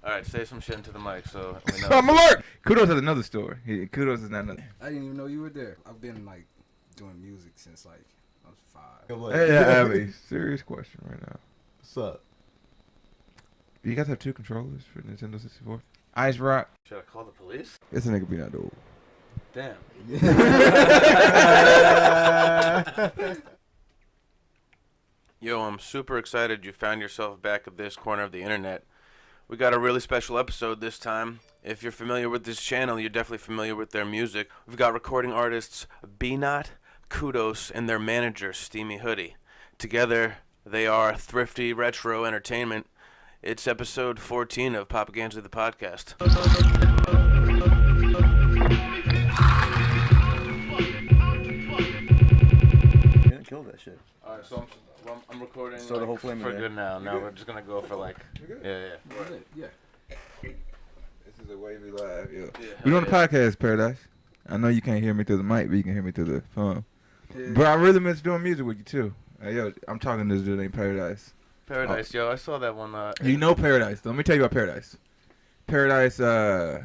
All right, say some shit into the mic so we know. I'm alert. Kudoz has another story. Kudoz is not another. I didn't even know you were there. I've been like doing music since like I was 5. Hey, I have a serious question right now. What's up? Do you guys have 2 controllers for Nintendo 64? Ice Rock. Should I call the police? It's a nigga be not old. Damn. Yo, I'm super excited you found yourself back at this corner of the internet. We got a really special episode this time. If you're familiar with this channel, you're definitely familiar with their music. We've got recording artists Bknott, Kudoz, and their manager, Steamyhoodie. Together, they are Thrifty Retro Entertainment. It's episode 14 of papaGansley the podcast. You didn't kill that shit. Alright, so I'm recording So the whole flame for in good now. Now we're just gonna go for like... Yeah. Yeah. This is a wavy live. Yeah. Yeah, We're doing a podcast, Paradise. I know you can't hear me through the mic, but you can hear me through the phone. Yeah. But I really miss doing music with you too. Yo, I'm talking to this dude named Paradise. Paradise, yo, I saw that one. You know Paradise. Let me tell you about Paradise. Paradise, I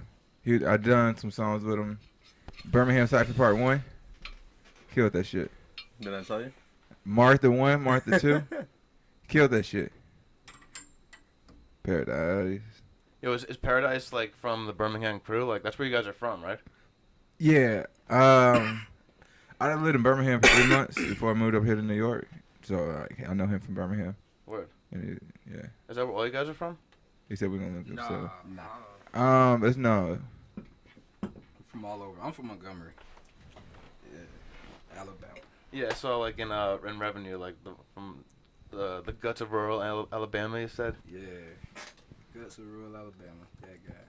done some songs with him. Birmingham Cypher Part 1. Killed that shit. Did I tell you? Martha 1, Martha 2. Killed that shit. Paradise. Yo, is Paradise like from the Birmingham crew? Like that's where you guys are from, right? Yeah. I lived in Birmingham for 3 months before I moved up here to New York. So I know him from Birmingham. Word. And yeah. Is that where all you guys are from? He said we're gonna look up. So. Nah. It's no. I'm from all over. I'm from Montgomery. Yeah. Alabama. Yeah, I saw like in revenue, like from the guts of rural Alabama. You said. Yeah. Guts of rural Alabama. That guy.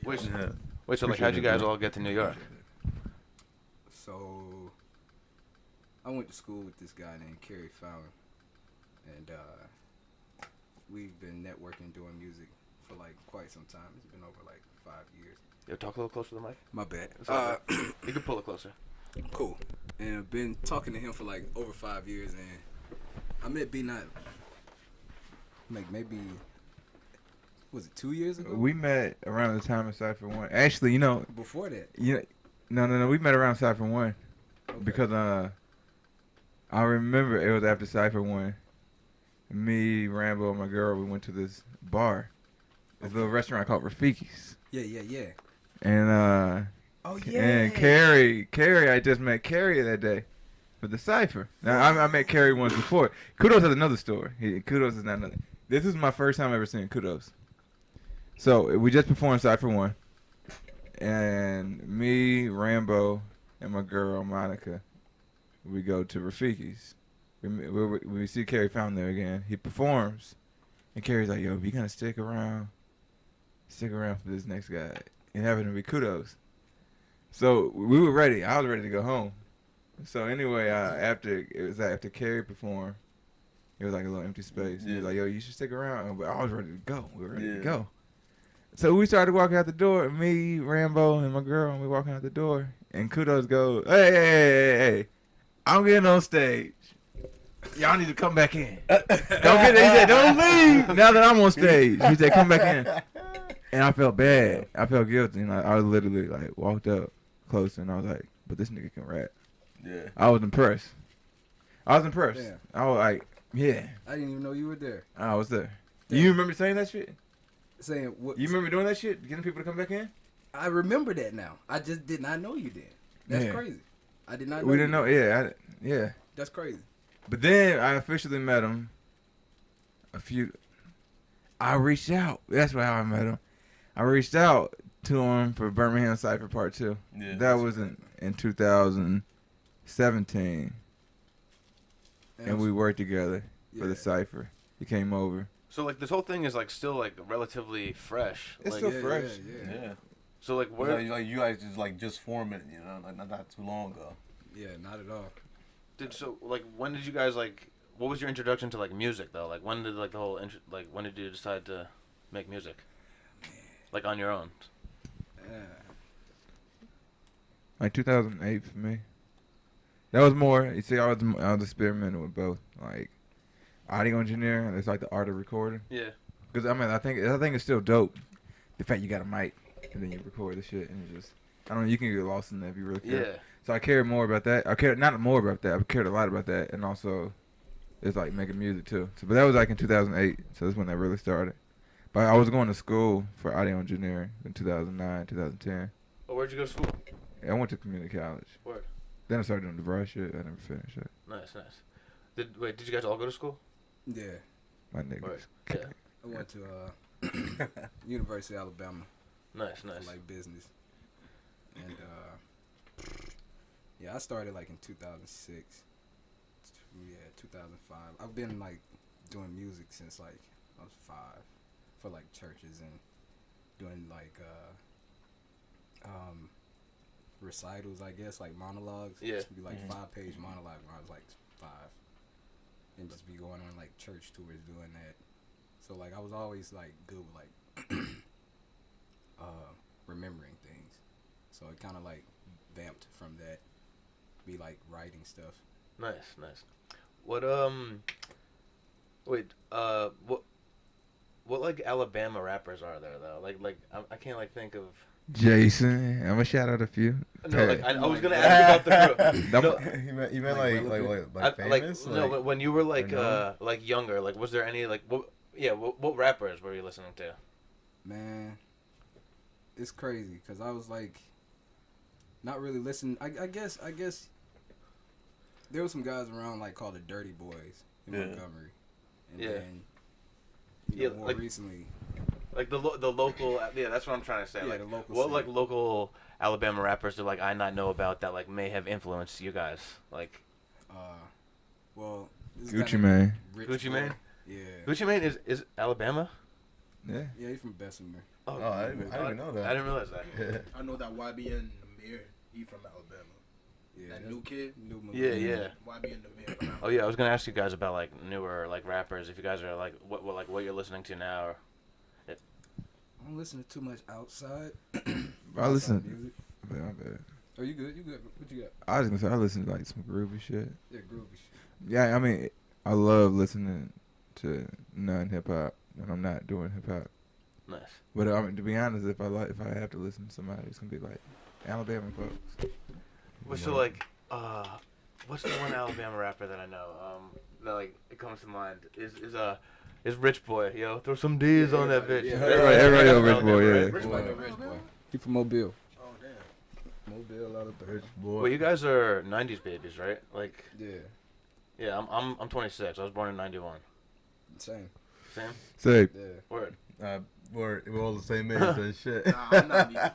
Wait, Yeah. so like how'd you guys all get to New York? So I went to school with this guy named Kerry Fallon, and we've been networking doing music for like quite some time. It's been over like 5 years. Yo, talk a little closer to the mic. My bad. It's all good. You can pull it closer. Cool. And I've been talking to him for like over 5 years, and I met Bknott like maybe, was it 2 years ago? We met around the time of Cypher 1. Actually, you know. Before that. No. We met around Cypher 1. Okay. Because I remember it was after Cypher 1. Me, Rambo, and my girl, we went to this bar. This little restaurant called Rafiki's. Yeah. And Oh yeah. and Carrie, I just met Carrie that day for the Cypher. Now I met Carrie once before. Kudoz has another story. Kudoz is not another. This is my first time ever seeing Kudoz. So we just performed Cypher 1. And me, Rambo, and my girl, Monica, we go to Rafiki's. We see Kerry Fountain there again. He performs. And Kerry's like, yo, you gonna stick around for this next guy. It happened to be Kudoz. So we were ready. I was ready to go home. So anyway, after Kerry performed, it was like a little empty space. He was like, yo, you should stick around. But I was ready to go. We were ready to go. So we started walking out the door. Me, Rambo, and my girl, and we walking out the door. And Kudoz goes, hey. I'm getting on stage. Y'all need to come back in. He said, don't leave now that I'm on stage. He said, come back in. And I felt bad. I felt guilty. And I literally like walked up closer and I was like, but this nigga can rap. Yeah. I was impressed. Damn. I was like, yeah. I didn't even know you were there. I was there. Damn. You remember saying that shit? Saying what? You remember doing that shit? Getting people to come back in? I remember that now. I just did not know you then. That's Yeah. crazy. I did not know. We didn't know. Yeah. That's crazy. But then I officially met him. I reached out. That's how I met him. I reached out to him for Birmingham Cypher Part 2. Yeah, that was in 2017. And we worked together for the Cypher. He came over. So like this whole thing is like still like relatively fresh. It's like, still fresh. Yeah. So like where? Like you guys just forming it, you know, like not too long ago. Yeah, not at all. When did you guys like? What was your introduction to like music though? Like when did like the whole when did you decide to make music? Like on your own. Like 2008 for me. That was more. You see, I was experimenting with both, like audio engineering. It's like the art of recording. Yeah. Because I think it's still dope the fact you got a mic and then you record the shit and you just I don't know, you can get lost in that if you really care. Yeah. So I cared more about that. I cared not more about that. I cared a lot about that, and also it's like making music too. So, but that was like in 2008. So that's when that really started. But I was going to school for audio engineering in 2009, 2010. Oh, where'd you go to school? I went to community college. Word. Then I started doing the brush shit. I never finished it. Nice. Did you guys all go to school? Yeah, My niggas. Word. Yeah. I went to University of Alabama Nice. for like business, and yeah, I started like in 2006. Yeah, 2005. I've been like doing music since like I was 5 for like churches and doing like recitals, I guess, like monologues. Yeah. It'd be like 5-page monologue when I was like 5, and just be going on like church tours doing that. So like I was always like good with like remembering things. So it kind of like vamped from that. Be like writing stuff. Nice. What what like Alabama rappers are there though? Like I can't like think of. Jason. I'm gonna shout out a few. No, like I was gonna ask you about the group. No, You meant like famous? no, when you were like know? like younger, like was there any like what rappers were you listening to? Man, it's crazy because I was like not really listening. I guess there were some guys around like called the Dirty Boys in Montgomery, and then more like, recently, like the local that's what I'm trying to say. Yeah, like the local what scene. like local Alabama rappers do like I not know about that like may have influenced you guys like well, this Gucci guy named Mane. Rich Gucci Boy. Mane? Yeah. Gucci Mane is Alabama? Yeah. Yeah, he's from Bessemer. Oh, I didn't even know that. I didn't realize that. Yeah. I know that YBN Namir, he from Alabama. Yeah, That that's new kid, new Yeah. YBN Namir from Alabama. Oh yeah, I was gonna ask you guys about like newer like rappers. If you guys are like what you're listening to now. Or, I don't listen to too much outside. I listen. Music. My bad. Oh, you good? You good? What you got? I was gonna say I listen to like some groovy shit. Yeah, groovy shit. Yeah, I mean, I love listening to non-hip hop, and I'm not doing hip hop. nice. But I mean, to be honest, if I have to listen to somebody, it's gonna be like Alabama folks. What's the like what's the one Alabama rapper that I know? That like it comes to mind is Rich Boy, yo. Throw some D's on that bitch. yeah. Everybody know Rich Boy, yeah. Rich Boy. Rich Boy. He from Mobile. Oh, damn. Mobile, Alabama. Rich boy. Well, you guys are '90s babies, right? Like, Yeah, yeah, I'm 26. I was born in '91. same. Same Say, Yeah. word. We're all the same age and shit. Nah,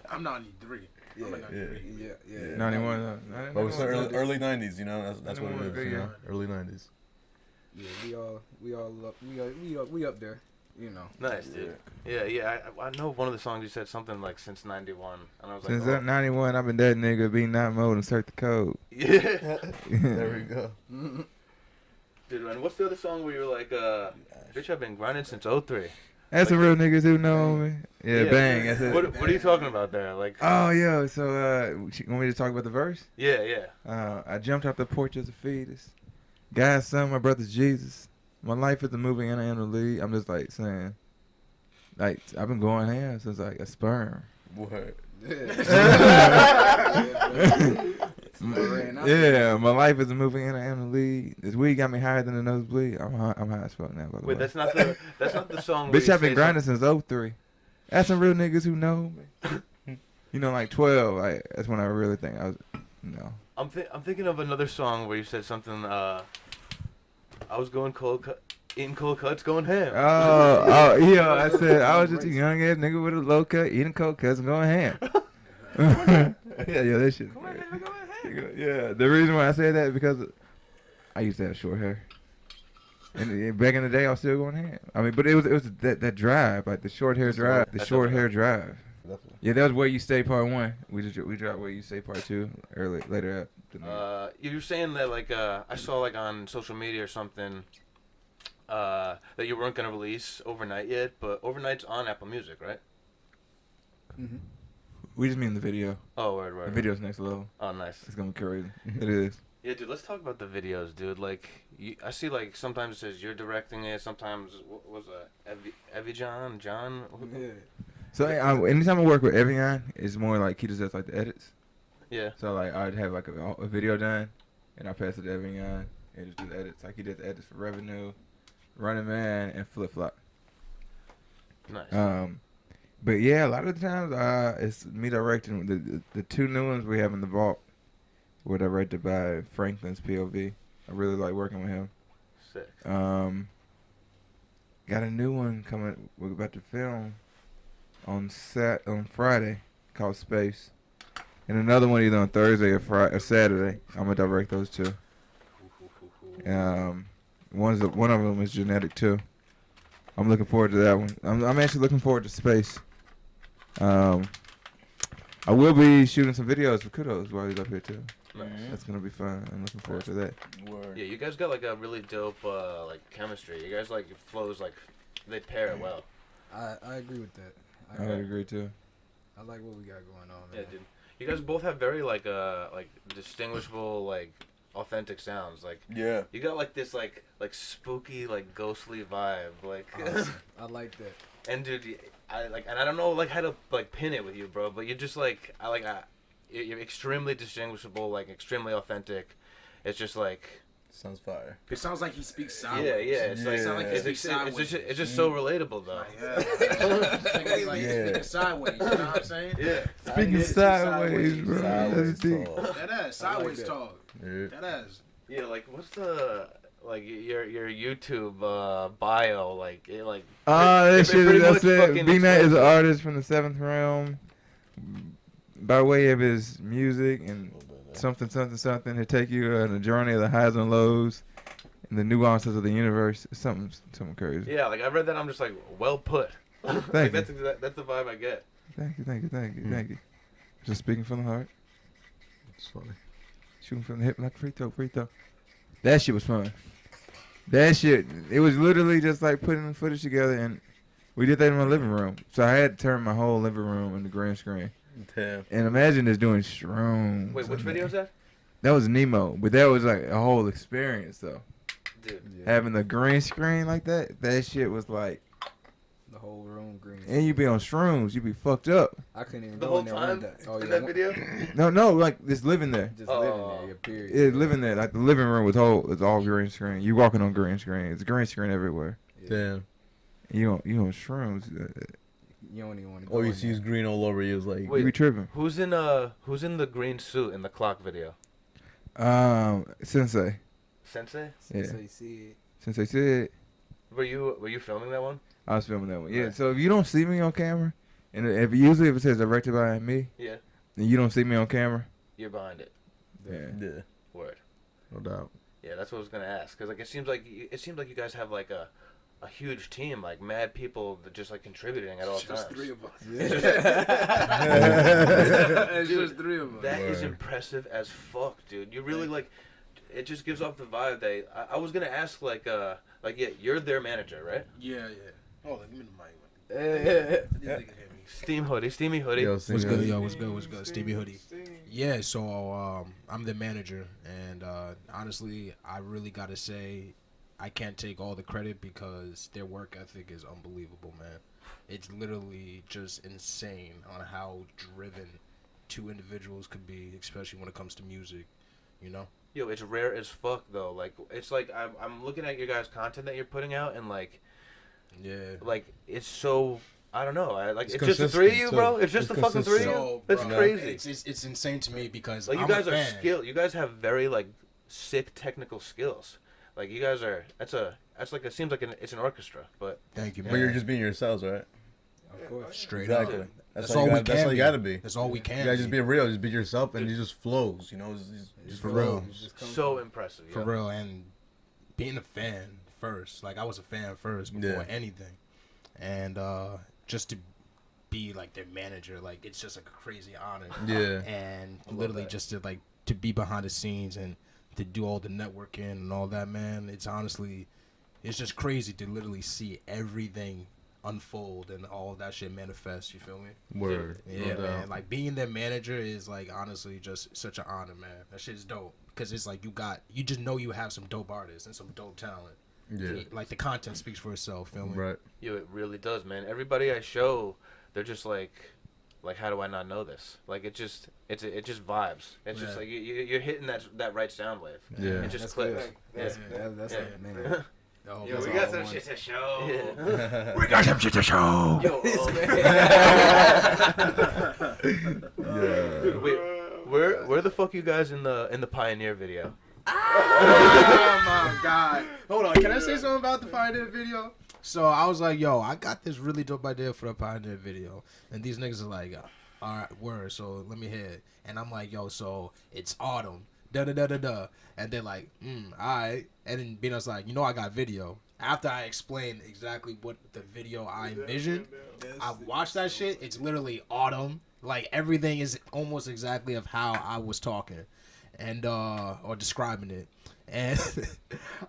I'm 93. Yeah, I'm a 93. yeah. 91. But it's early 90s, you know. That's what it is. Yeah. You know? Early 90s. Yeah, we up there, you know. Nice, dude. Yeah. I know one of the songs you said something like since '91, and I was Since like, 91, I've been that nigga, be not mode and search the code. yeah. There we go. Dude, man, what's the other song where you were like, bitch, I've been grinding since '03. That's some real niggas who know me. Yeah, bang. That's it. What are you talking about there? Like, Oh, yo, so, want me to talk about the verse? yeah. I jumped off the porch as a fetus. God's son, my brother's Jesus. My life is a movie and I am the lead. I'm just like saying, like, I've been going ham since like a sperm. Word. Yeah, my life is a movie and I am the lead. This weed got me higher than the nosebleed. I'm high as fuck now, by the way. Wait, that's not the song. Where Bitch, you I've been say grinding since 03. That's some real niggas who know me. You know, like 12. Like that's when I really think I was, you know. I'm thinking of another song where you said something. I was going eating cold cuts, going ham. Yeah. I said I was just a young ass nigga with a low cut, eating cold cuts and going ham. yeah, that shit. Go ahead. Yeah, the reason why I said that is because I used to have short hair, and back in the day I was still going ham. I mean, but it was that drive, like the short hair drive, the That's short okay. hair drive. Definitely. Yeah, that was Where You Stay Part 1. We dropped Where You Stay Part 2 later afternoon. You were saying that like I saw like on social media or something that you weren't gonna release Overnight yet, but Overnight's on Apple Music, right? Mm-hmm. We just mean the video. Oh, word. The video's next level. Oh, nice. It's gonna be crazy. It is. Yeah, dude. Let's talk about the videos, dude. Like, I see like sometimes it says you're directing it. Sometimes what was Evie John? Yeah. So anytime I work with Evian, it's more like he just does like the edits. Yeah. So like I'd have like a video done, and I pass it to Evian, and just do the edits. Like he did the edits for Revenue, Running Man, and Flip Flop. Nice. But yeah, a lot of the times it's me directing. The two new ones we have in the vault were directed by Franklin's POV. I really like working with him. Sick. Got a new one coming. We're about to film on Friday called Space, and another one either on Thursday or Saturday. I'm gonna direct those two. One of them is genetic too. I'm looking forward to that one. I'm actually looking forward to Space. I will be shooting some videos for Kudoz while he's up here too. Nice. That's gonna be fun. I'm looking forward to that. Word. Yeah, you guys got like a really dope like chemistry. You guys like your flows like they pair well. I agree with that. I would agree too. I like what we got going on, Yeah, man. dude. You guys both have very like distinguishable like authentic sounds. Like Yeah. you got like this like spooky like ghostly vibe. Like Awesome. I like that. and dude, and I don't know like how to like pin it with you, bro. But you're just like you're extremely distinguishable, like extremely authentic. It's just like Sounds fire. It sounds like he speaks sideways. yeah. It's like Yeah. Sound like he it's, speaks it's, sideways. it's just so relatable though. Like, yeah. Like Yeah. speaking sideways. You know what I'm saying? Yeah. Speaking sideways, bro. Sideways That's deep. talk. That ass. Sideways that. talk. Yeah. That ass. Yeah, like what's the like your YouTube bio like it like That it shit. pretty That's much it. fucking Bknott is an explains it. artist from the seventh realm. By way of his music and something. He'll take you on a journey of the highs and lows and the nuances of the universe. It's something crazy. Yeah, like I read that I'm just like well put. Thank you. That's the vibe I get. Thank you. Just speaking from the heart. It's funny. Shooting from the hip like free throw. That shit was fun. That shit, it was literally just like putting the footage together, and we did that in my living room. So I had to turn my whole living room into green screen. Damn. And imagine just doing shrooms. Wait, which on video is there. that? That was Nemo, but that was like a whole experience though. Dude. Having the green screen like that shit was like, The whole room green. and you be on shrooms, you be fucked up. I couldn't even The go whole in there time one day. Oh, in yeah, that one- video? No, like just living there. Just Oh. living there, yeah, period. Yeah, living there. Like the living room was it's all green screen. You walking on green screen. It's green screen everywhere. Yeah. Damn. You on shrooms. You don't even want to go Oh, you in see there. his green all over you. It's like, Wait. You be tripping. Who's in the green suit in the clock video? Sensei. Sensei? Yeah. So you see it. Sensei said Were you filming that one? I was filming that one. Yeah. Right. So if you don't see me on camera, and if it says directed by me, Yeah. and you don't see me on camera, You're behind it. yeah. yeah, Word. no doubt. Yeah, that's what I was gonna ask. Cause like it seems like you guys have like a huge team, like mad people that just like contributing at all times. Just 3 of us. Yeah. It's just 3 of us. That is Word. impressive as fuck, dude. You really like. It just gives off the vibe that I was gonna ask yeah, you're their manager, right? Yeah. Hold on, give me the mic. Yeah. These niggas hear me. Steamy Hoodie. Yo, What's sing good, it. yo? What's good? Steamyhoodie. Yeah, so I'm the manager, and honestly, I really gotta say, I can't take all the credit because their work ethic is unbelievable, man. It's literally just insane on how driven 2 individuals could be, especially when it comes to music, you know? Yo, it's rare as fuck though. Like it's like I'm looking at your guys' content that you're putting out, and like it's so. I don't know. It's just the 3 of you, consistent, bro. too. It's just It's the fucking 3 of you. So, That's bro, crazy. It's insane to me because Like you I'm guys a are fan. skilled. You guys have very like sick technical skills. Like you guys are. That's like it seems like it's an orchestra, but Thank you, man. But you're just being yourselves, right? Of course. straight Exactly. up. That's That's all all you we got. That's can all you be. gotta be. That's all we can. You gotta just be real. Just be yourself, and it just flows. You know, just For real. so impressive. For Yeah. real, and being a fan first, like I was a fan first before anything, and just to be like their manager, like it's just like a crazy honor. Yeah. And literally just to be behind the scenes and to do all the networking and all that, man. It's just crazy to literally see everything unfold and all that shit manifest. You feel me? Word. Yeah, No man. doubt. Like being their manager is like honestly just such an honor, man. That shit is dope because it's like you just know you have some dope artists and some dope talent. Yeah. Like the content speaks for itself. Feel me? Right. Yo, it really does, man. Everybody I show they're just like how do I not know this? Like it just vibes. It's just Yeah. like you're hitting that right sound wave. Yeah. It just That's clicks. good. That's Yeah. man. Oh, Yo, that's we all got I some want. shit to show. Yeah. We got some shit to show. Yo, Yeah. wait, where the fuck you guys in the Pioneer video? Oh my god. Hold on, can I say something about the Pioneer video? So I was like, yo, I got this really dope idea for the Pioneer video. And these niggas are like, alright, word, so let me hear it. And I'm like, yo, so it's autumn. Da da da da da. And they're like, alright. And then Bino's like, you know I got video. After I explained exactly what the video I envisioned, I watched that shit. It's literally autumn. Like everything is almost exactly of how I was talking. And or describing it, and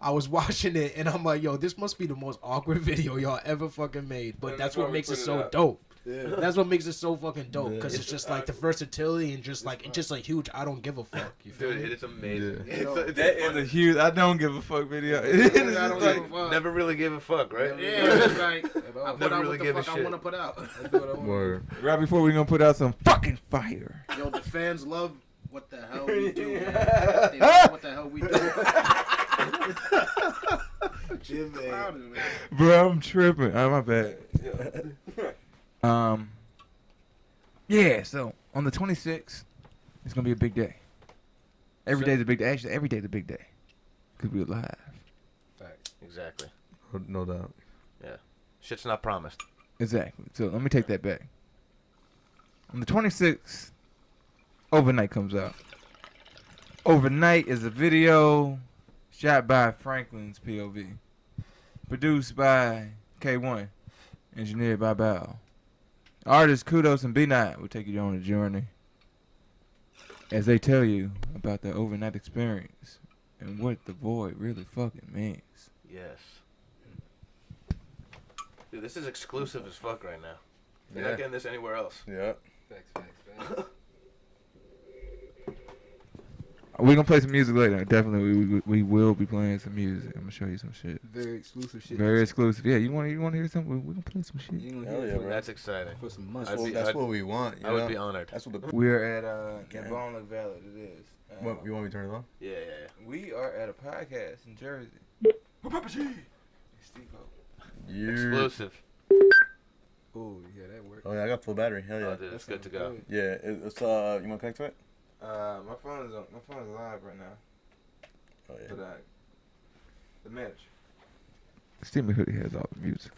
I was watching it, and I'm like, yo, this must be the most awkward video y'all ever fucking made. But that's what makes it so dope. Yeah. That's what makes it so fucking dope, because it's just like the versatility and just like it's just like huge. I don't give a fuck. You feel Dude, me? it's amazing. Yeah. It's That is a huge. I don't give a fuck video. It is I don't like, give a fuck. Never really gave a fuck, right? Yeah, it's like I put Never out really what give the a fuck I shit. want to put out. I do what I want. Word. right before we gonna put out some fucking fire. Yo, the fans love what the hell we do. Man. They love what the hell we do. Yeah, man. Proud of it, man. Bro, I'm tripping. Oh, my bad. Yeah, so on the 26th, it's gonna be a big day. Every day's a big day. Actually, every day's a big day. Cause we're live. Facts. Exactly. No doubt. Shit's not promised. Exactly. So let me take that back. On the 26th, Overnight comes out. Overnight is a video shot by Franklin's POV. Produced by K1. Engineered by Bao. Artists Kudoz and Bknott will take you on a journey as they tell you about the overnight experience and what the void really fucking means. Yes. Dude, this is exclusive as fuck right now. You're Yeah. not getting this anywhere else. Yeah. Facts. We're gonna play some music later. Definitely, we will be playing some music. I'm gonna show you some shit. Very exclusive shit. Very exclusive. Yeah, you want to hear something? We're gonna play some shit. You gonna Hell hear yeah, it bro. That's exciting. for some months. I'd be- That's what we want. You I would know? be honored. That's what the. We're at Gambona Valley. It is. What, you want me to turn it on? Yeah. We are at a podcast in Jersey. Exclusive. Oh yeah, that works. Oh yeah, I got full battery. Hell yeah. Oh, dude, it's good to go. Yeah. It's you want to connect to it? My phone's live right now. Oh yeah. But the match. Steamyhoodie has all the music.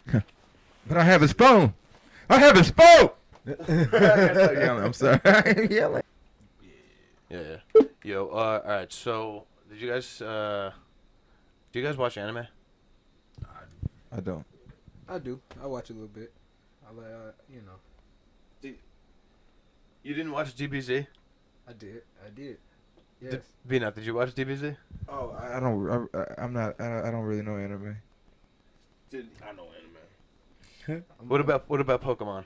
But I have his phone. I have his phone. I'm sorry. I'm yelling. Yeah. Yo, all right. So, do you guys watch anime? I don't. I do. I watch a little bit. I like, you know. You didn't watch DBZ? I did. Yes. Bknott, did you watch DBZ? Oh, I don't. I'm not. I don't really know anime. I know anime. What about Pokemon?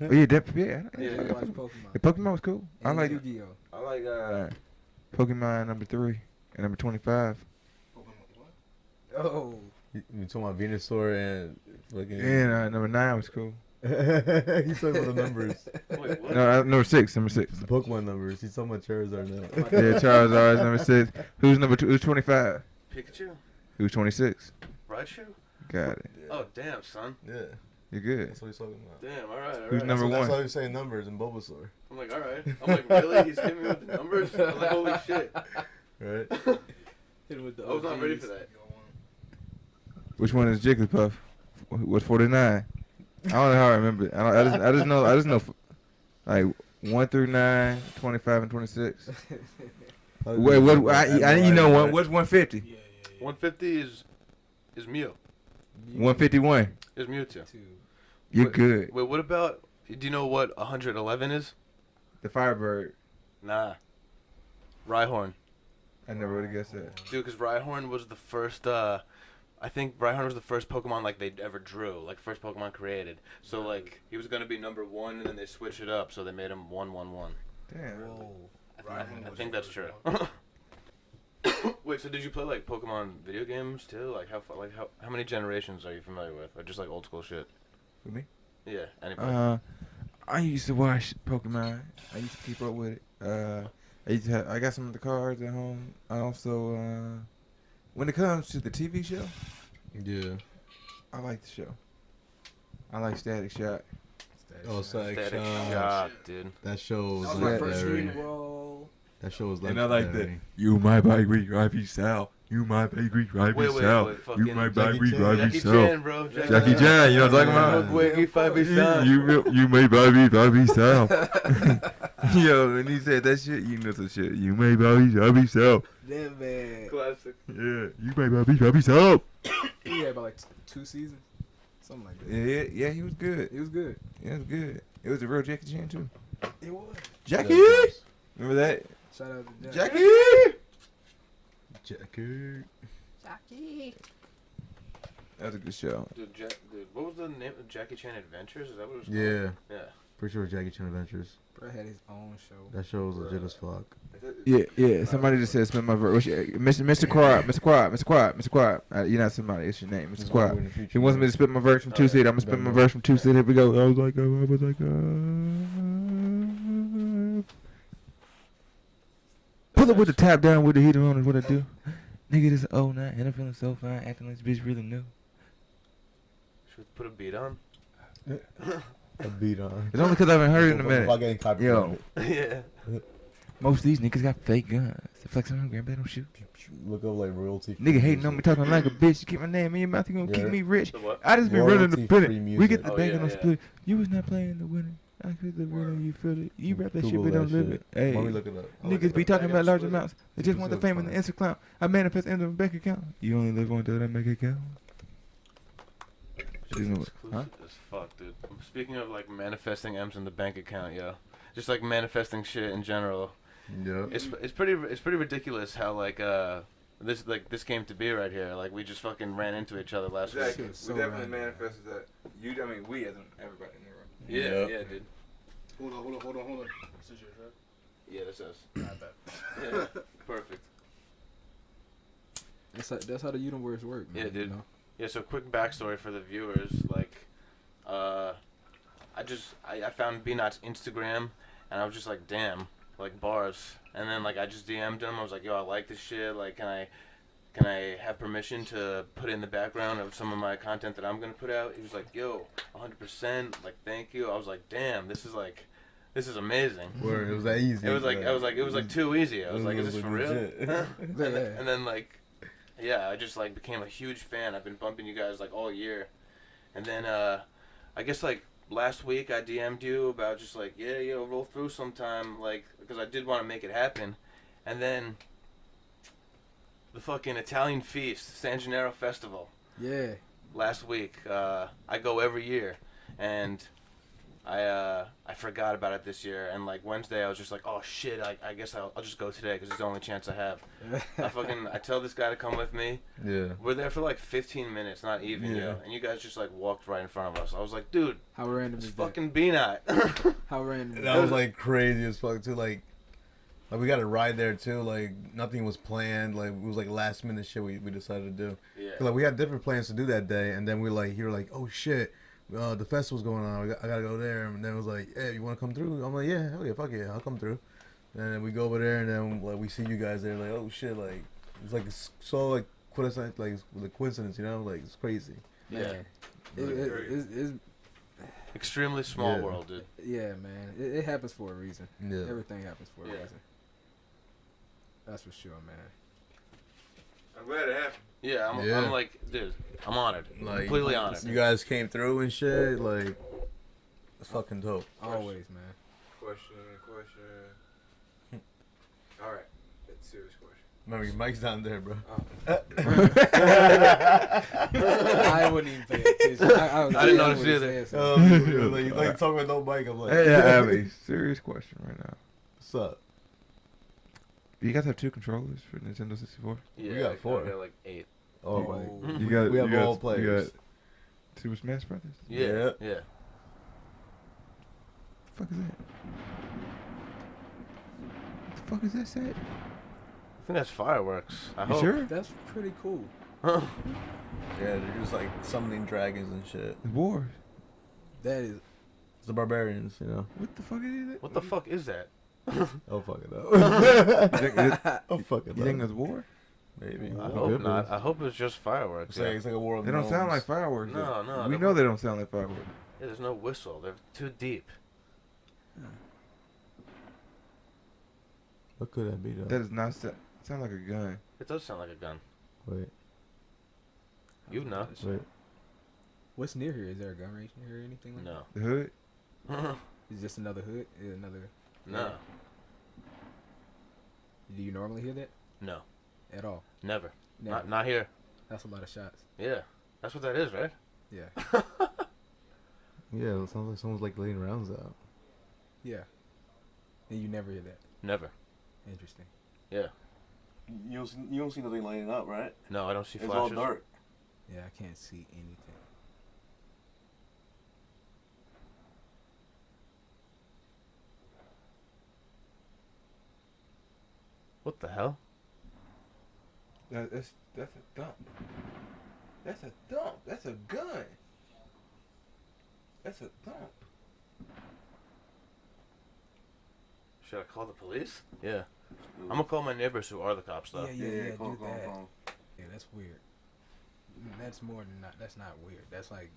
Oh, yeah, yeah. I did watch Pokemon. The Pokemon was cool. I And like. Yu-Gi-Oh. I like Pokemon number 3 and number 25. Oh. You talking about Venusaur and fucking. And number 9 was cool. He's talking about the numbers. Wait, what? No, number 6. Number 6. The Pokemon numbers. He's talking about Charizard now. Yeah, Charizard is number 6. Who's number 2? Who's 25? Pikachu? Who's 26? Raichu? Got it. Oh, damn, son. Yeah. You're good. That's what he's talking about. Damn, all right. Who's number That's 1? why he's saying numbers and Bulbasaur. I'm like, all right. I'm like, really? He's hitting me with the numbers? I'm like, holy shit. Right? I was not ready for that. Which one is Jigglypuff? What's 49? I don't know how I remember it. I just know like 1 through 9, 25 and 26. Wait, what? I you know what? What's 150? Yeah. 150 is Mew. 151. Is Mewtwo. You're Wait. good. Wait, what about, do you know what 111 is? The Firebird. Nah. Rhyhorn. I never would have guessed that. Dude, because Rhyhorn was the first, I think Rhyhorn was the first Pokemon, like, they ever drew. Like, first Pokemon created. So, like, he was going to be number 1, and then they switched it up, so they made him 111. Damn. I think that's true. Wait, so did you play, like, Pokemon video games, too? Like, how many generations are you familiar with? Or just, like, old school shit? With me? Yeah, anybody. I used to watch Pokemon. I used to keep up with it. I got some of the cards at home. I also, when it comes to the TV show, Yeah. I like the show. I like Static Shock. Oh, Static Static Shock. Shock, dude. That show was That was my first legendary. screen roll. That show was And I like that. legendary. You my baby, Ivy Sal. You my baby, Ivy Wait, Sal. wait, You fucking my Jackie baby, Chan. Ivy Jackie Sal. Chan, bro. Jackie Chan, you know what I'm talking about? Wiggy, Fabi, son. You my baby, Ivy Sal. Yo, when he said that shit, you know some shit. You my baby, Ivy Sal. That man. Classic. Yeah, you my baby, Ivy Sal. He had about like 2 seasons, something like that. Yeah, he was good. It was good. It was good. It was a real Jackie Chan too. It was. Jackie, Yeah, remember that? Shout out to Jackie. Jackie. That was a good show. Dude, what was the name of Jackie Chan Adventures? Is that what it was called? Yeah. Yeah. Pretty sure it was Jackie Chan Adventures. Bro had his own show. That show was legit as fuck. Yeah. Somebody just said spend my verse. Mr. Quad. You're not somebody. It's your name, Mr. Quad. He wants me to spit my verse from 2 City. I'm gonna spit my verse from 2 City. Here we go. I was like, pull up with the top down with the heater on is what I do. Nigga, this is 09 and I'm feeling so fine, acting like this bitch really new. Should we put a beat on? A beat on. It's only because I haven't heard it in a minute. Getting copyrighted. Yo, Yeah. most of these niggas got fake guns. They flexing on grandpa, don't shoot. Look up like royalty. Nigga hating on me, talking like a bitch. You keep my name in your mouth, you gonna keep Yeah. me rich. The what? I just been running the Royalty-free split. We music. get the Oh, bang yeah, on yeah. split. You was not playing the winner. I feel the winner, you feel it. You rap that shit, Google but don't that live shit. it. Hey, Let me look it up. niggas be talking about large amounts. They just want the fame and the Fine. Insta clown. I manifest in the bank account. You only live one till I make it count. Shit's Huh? exclusive as fuck, dude. Speaking of like manifesting M's in the bank account, yo, just like manifesting shit in general. Yeah. It's pretty ridiculous how like this came to be right here. Like we just fucking ran into each other last week. Shit was so random. manifested that. We as in everybody in the room. Yeah, Yep. yeah, dude. Hold on. This is yours, right? Yeah, that's us. I bet. Yeah, perfect. That's how the universe works, man. Yeah, dude. You know? Yeah, so quick backstory for the viewers. Like, I found Bknott's Instagram, and I was just like, damn, like bars. And then like I just DM'd him. I was like, yo, I like this shit. Like, can I have permission to put in the background of some of my content that I'm gonna put out? He was like, yo, 100%. Like, thank you. I was like, damn, this is amazing. Where it was that easy. It was like too easy. I was like, is this for real? legit. And then like, yeah, I just like became a huge fan. I've been bumping you guys like all year, and then I guess like last week I DM'd you about just like, yeah, yo, roll through sometime, like, because I did want to make it happen, and then the fucking Italian Feast, San Gennaro Festival, Yeah. last week. I go every year, and I forgot about it this year, and like Wednesday I was just like, oh shit, I guess I'll just go today because it's the only chance I have. I tell this guy to come with me. Yeah. We're there for like 15 minutes, not even, Yeah. yo, and you guys just like walked right in front of us. I was like, dude, How random it's is that? fucking Bknott. How random is That was like crazy as fuck too. Like we got a ride there too. Like nothing was planned. Like it was like last minute shit we decided to do. Yeah. 'Cause, like we had different plans to do that day, and then you were like, oh shit, the festival's going on. I gotta go there. And then it was like, hey, you wanna come through? I'm like, yeah, hell yeah, fuck yeah, I'll come through. And then we go over there, and then like we see you guys there. Like, oh shit, like it's like so like coincidence, like the coincidence, you know, like it's crazy. Yeah. It's Extremely small Yeah. world, dude. yeah, man. It happens for a reason. Yeah. Everything happens for a Yeah. reason. That's for sure, man. I'm glad it happened. Yeah, Yeah. I'm like, dude, I'm honored. Like Completely honored. You guys came through and shit. Like it's fucking dope. Always, man. Question. All right, that's a serious question. Remember, your mic's down there, bro. I wouldn't even pay attention. I didn't notice either. You like talking with no mic. I'm like, Hey, I have a serious question right now. what's up? Do you guys have 2 controllers for Nintendo 64? Yeah, We got like, 4. I got like 8. Oh, Oh. my. You got. We have you got, all players. You got Super Smash Brothers. Yeah. Yeah. What the fuck is that? What the fuck is that set? I think that's fireworks. I You hope. sure? That's pretty cool. Yeah, they're just like summoning dragons and shit. It's Wars. That is It's the barbarians, you know. What the fuck is it? What the fuck is that? Oh fuck it up. You think, Oh fuck it you think up. it's war? Maybe. I It hope could not. be. I hope it's just fireworks. It's like, Yeah. it's like a war of They don't sound gnomes. like fireworks. No, though. no, We they're- know they don't sound like fireworks. Yeah, there's no whistle. They're too deep. What could that be though? That does not sound like a gun. It does sound like a gun. Wait. You know. Wait. What's near here? Is there a gun range near here or anything like No. The hood? that? Is this another hood? Is it another? No. Do you normally hear that No. at all? Never. Never. Not here. That's a lot of shots. Yeah. That's what that is, right? Yeah. Yeah, it sounds like someone's like laying rounds out. Yeah. And you never hear that. Never. Interesting. Yeah. You don't see nothing lighting up, right? No, I don't see flashes. Yeah, I can't see anything. What the hell? That's a dump. That's a dump. That's a gun. That's a dump. Should I call the police? Yeah. I'm gonna call my neighbors who are the cops though. Yeah, do that. Yeah, that's weird. That's more than not. That's not weird. That's like.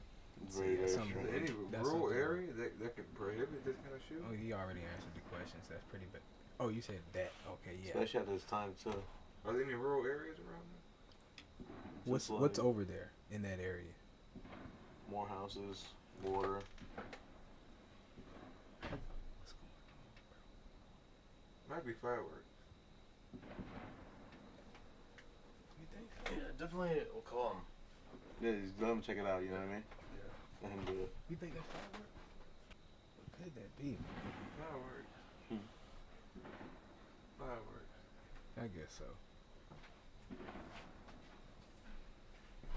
Very something- Is there any that's rural something- area that can prohibit this kind of shit? Oh, he already answered the questions. That's pretty bad. Oh, you said that. Okay, yeah. Especially at this time too. Are there any rural areas around there? What's over there in that area? More houses, water. Might be fireworks. Yeah, definitely. We'll call them. Yeah, just let them check it out. You know what I mean? Let him do it. You think that's fireworks? What could that be? Fireworks. Fireworks. I guess so.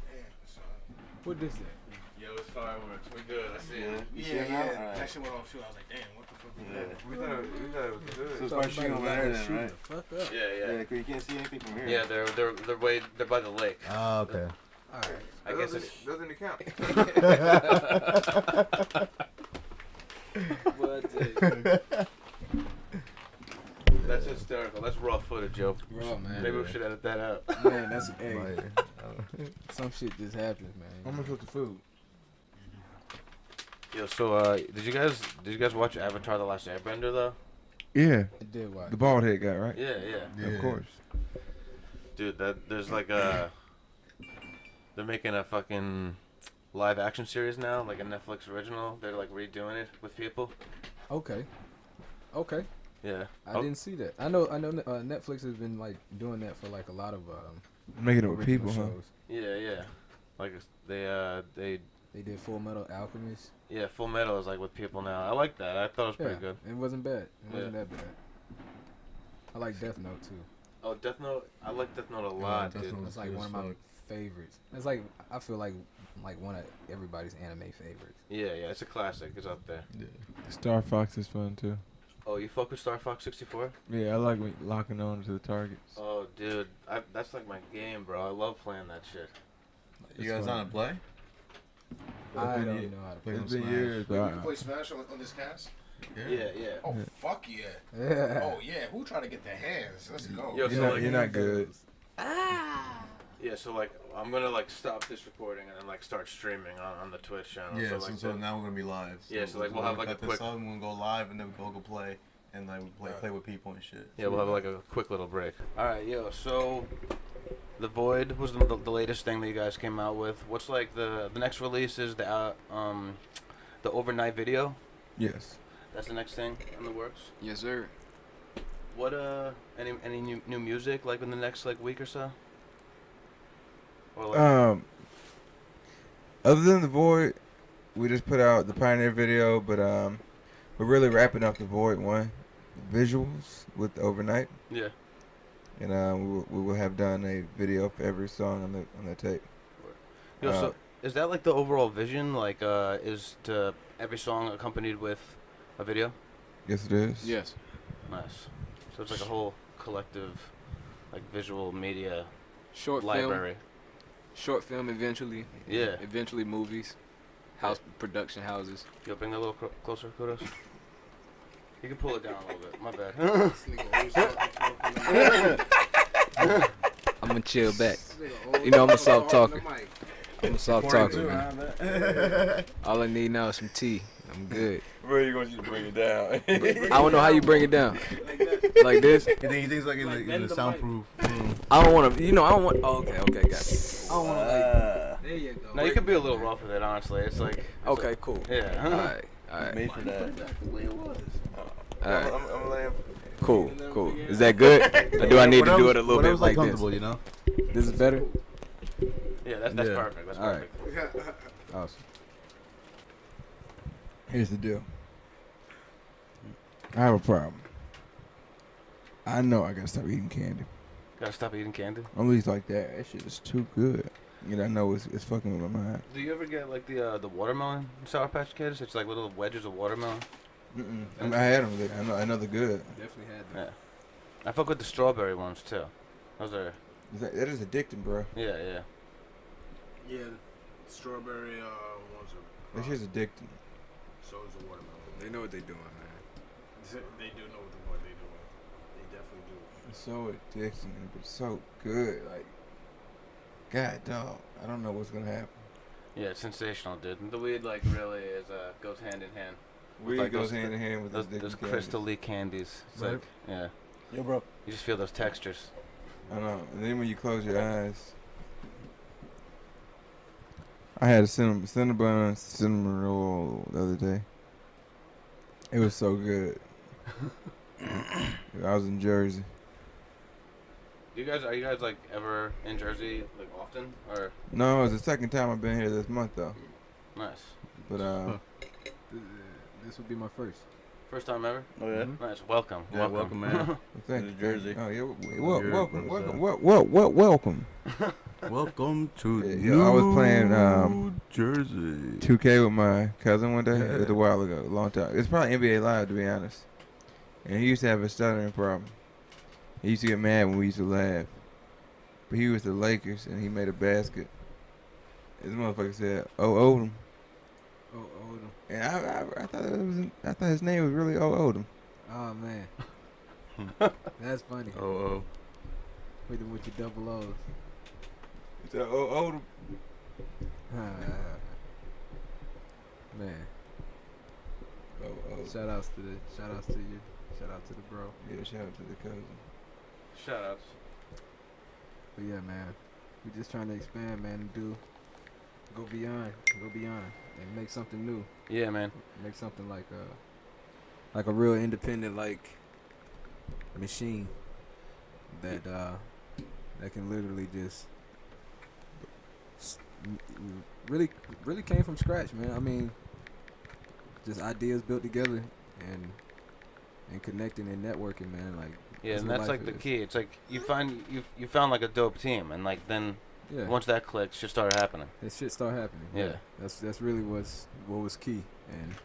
Damn, son. What is that? Yo, it's fireworks. We're good. I see Yeah. it. You see it now? Alright. That shit went off shoot. I was like, damn, what the fuck was Yeah. that? We thought it was good. So it's probably shooting over there then, right? Fuck up. Yeah, yeah. Yeah, 'cause you can't see anything from here. Yeah, they're by the lake. Oh, okay. All right. I guess it. doesn't count. That's hysterical. That's raw footage, yo. Raw, man. Maybe we should edit that out. Man, that's hey, Might. some shit just happens, How man. much was the food? Yo, so did you guys watch Avatar: The Last Airbender though? Yeah, It did what? the bald head guy, right? Yeah, yeah. Of course. Dude, there's like they're making a fucking live action series now, like a Netflix original. They're like redoing it with people. Okay. Okay. Yeah. I didn't see that. I know. Netflix has been like doing that for like a lot of Make it with original people, huh? shows. Yeah, yeah. Like they They did Full Metal Alchemist. yeah, Full Metal is like with people now. I like that. I thought it was pretty good. It wasn't bad. It Yeah. wasn't that bad. I like Death Note too. Oh, Death Note. I like Death Note a lot, Death dude. Note. That's like good one of as my fuck. favorites. It's like I feel like one of everybody's anime favorites. Yeah, yeah. It's a classic. It's up there. Yeah. Star Fox is fun too. Oh, you fuck with Star Fox 64? Yeah, I like locking on to the targets. Oh, dude, that's like my game, bro. I love playing that shit. You guys on to play? I been don't ye- know how to play play. It's some been Smash. years, We but can play Smash on this cast? Yeah, yeah. Oh, Yeah. fuck yeah. Yeah. Oh, yeah. Who trying to get their hands? Let's go. Yo, you're so not good. Yeah, so like I'm gonna like stop this recording and then like start streaming on the Twitch channel. Yeah, so, like, so now we're gonna be live. Yeah, so, like, we'll have, like, a cut this quick- up and we'll go live and then we'll go play and like play with people and shit. yeah, we'll have like a quick little break. All right, yo. So The Void was the latest thing that you guys came out with. What's like the next release is the overnight video. Yes. That's the next thing in the works. Yes, sir. What any new music like in the next like week or so? Or like, Other than the Void, we just put out the Pioneer video, but we're really wrapping up the Void one visuals with the overnight, yeah. and we will have done a video for every song on the tape. Yo, so is that like the overall vision? Like, is to every song accompanied with a video? Yes, it is. Yes. Nice. So it's like a whole collective, like visual media Short library. film. Short film eventually. Yeah. Eventually movies. house production houses. Yo, bring that a little closer, Kudos. You can pull it down a little bit. My bad. I'm gonna chill back. You know I'm a soft talker. I'm a soft talker, man. All I need now is some tea. I'm good. Bro, you want you to bring it down. I don't know how you bring it down. Like this? He thinks like in the soundproof room. I don't want to. You know, I don't want. Oh, okay, got you. I don't want to like. There you go. No, you could be a little rough with it, honestly. It's like. Okay, cool. Yeah. All right. Made for that. All right. I'm laying. Cool. Is that good? Or do I need to do it a little bit like this? Comfortable, you know. This is better. Yeah, that's Yeah. perfect. That's All right. perfect. Awesome. Here's the deal. I have a problem. I know I gotta stop eating candy. Gotta stop eating candy. At least like that. That shit is too good. You know, I know it's fucking with my mind. Do you ever get like the watermelon Sour Patch Kids? It's like little wedges of watermelon. I had them. I know they're good. Definitely had Yeah. I fuck with the strawberry ones too. Those are. That is addicting, bro. Yeah. Yeah, strawberry ones are. That shit's addicting. So is the watermelon. They know what they're doing, man. They do know what they're doing. They definitely do. It's so addicting, but so good. Like, God, dog. I don't know what's gonna happen. Yeah, it's sensational, dude. And the weed like really is goes hand in hand. Weed like goes those- hand in hand with Those those crystal-y candies. It's Right. like, yeah. Yo, bro. You just feel those textures. I know. And then when you close your eyes, I had a cinnamon roll the other day. It was so good. I was in Jersey. Are you guys like ever in Jersey like often or No, it's the second time I've been here this month though. nice? But This would be my first. First time ever? Oh yeah. Nice. Welcome. Yeah, welcome, man. thank To you. Jersey. Oh yeah, Welcome. welcome. Welcome to Yeah, I was playing Jersey. 2K with my cousin one day. Yeah. It was a while ago, a long time. It's probably NBA Live to be honest. And he used to have a stuttering problem. He used to get mad when we used to laugh. But he was the Lakers and he made a basket. This motherfucker said, Odom. And I thought his name was really Odom. Oh man, that's funny. Oh. With your double O's. He said, Odom. Man, Oh. shout outs to you. Shout out to the bro. Yeah, shout out to the cousin. Shout outs. But yeah, man, we just trying to expand, man, and go beyond, and make something new. Yeah, man. Make something like a real independent like machine that can literally just really came from scratch, man. I mean, just ideas built together and connecting and networking, man. Like Yeah, that's and what that's life like the is. key. It's like you found like a dope team, and like then Yeah, once that clicks, shit started happening. that shit start happening. Yeah. That's really what was key. And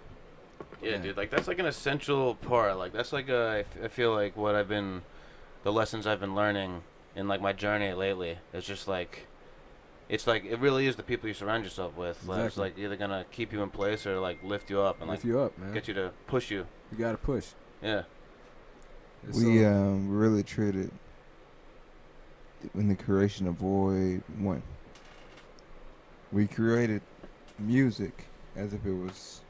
Yeah, Yeah. dude. Like that's like an essential part. Like that's like I feel like the lessons I've been learning in like my journey lately. It's just like, it's like it really is the people you surround yourself with. Like, it's Exactly. like either gonna keep you in place or like lift you up and lift like you up, man. get you to push you. You gotta push. Yeah. It's We so- really treated in the creation of Void 1. We created music as if it was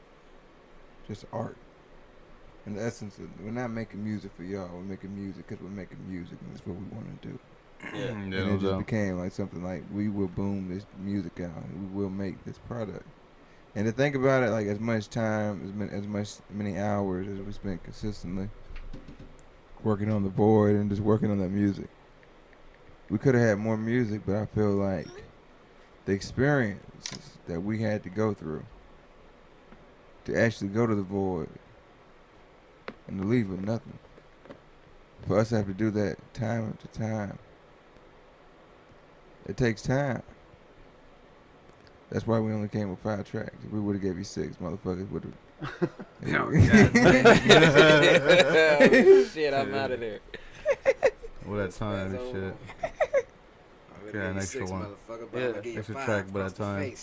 just art. In the essence of, we're not making music for y'all. We're making music because we're making music, and that's what we want to do. Yeah. And it just became like something like we will boom this music out. And we will make this product. And to think about it, like as much time, many hours as we spent consistently working on the board and just working on that music. We could have had more music, but I feel like the experiences that we had to go through to actually go to the void and to leave with nothing. For us to have to do that time after time, it takes time. That's why we only came with 5 tracks. If we would have gave you 6, motherfuckers would have. Shit, I'm out of there. What that time and shit. Yeah, an extra one. Yeah, extra track by that time.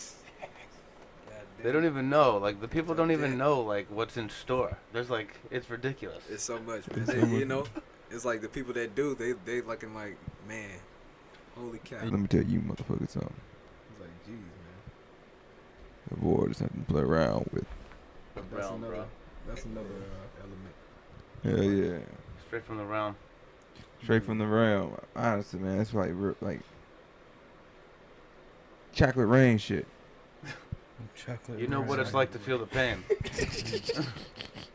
God They don't even know. Like, the people don't even know, like, what's in store. There's, like, it's ridiculous. It's so much, man. They, you know, it's like the people that do, they looking like, man, holy cow. Let me tell you, motherfucker, something. It's like, jeez, man. The board is something to play around with. That's another element. Hell yeah. Straight from the realm. Straight from the realm. Honestly, man, it's like chocolate rain shit. Chocolate. You know what it's like to feel the pain.